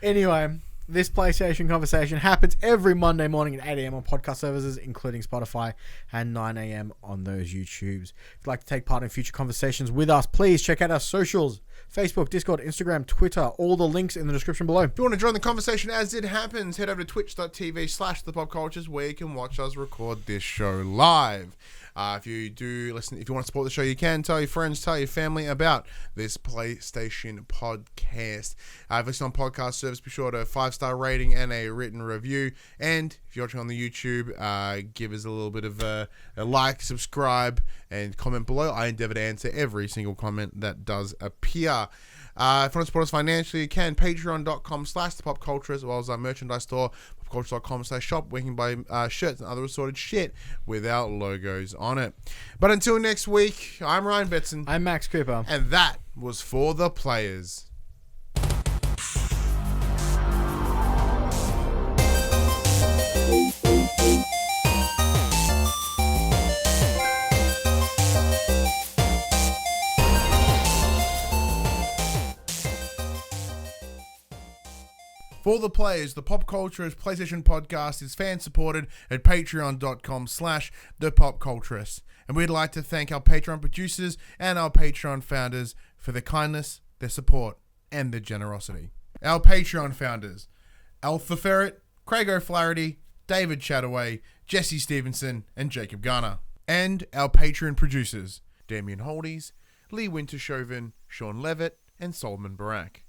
Anyway, this PlayStation conversation happens every Monday morning at 8 a.m. on podcast services, including Spotify, and 9 a.m. on those YouTubes. If you'd like to take part in future conversations with us, please check out our socials: Facebook, Discord, Instagram, Twitter. All the links in the description below. If you want to join the conversation as it happens, head over to twitch.tv/thepopcultures, where you can watch us record this show live. If you want to support the show, you can tell your friends, tell your family about this PlayStation podcast. If you listen on podcast service, be sure to 5-star rating and a written review. And if you're watching on the YouTube, give us a little bit of a like, subscribe, and comment below. I endeavor to answer every single comment that does appear. If you want to support us financially, you can. Patreon.com/thepopculture, as well as our merchandise store, popculture.com/shop, where you can buy shirts and other assorted shit without logos on it. But until next week, I'm Ryan Betson. I'm Max Cooper. And that was For the Players. For the Players, the Pop Culturist PlayStation podcast is fan-supported at patreon.com/thepopculturist. And we'd like to thank our Patreon producers and our Patreon founders for their kindness, their support, and their generosity. Our Patreon founders: Alpha Ferret, Craig O'Flaherty, David Chataway, Jesse Stevenson, and Jacob Garner. And our Patreon producers: Damien Holdies, Lee Wintershoven, Sean Levitt, and Solomon Barak.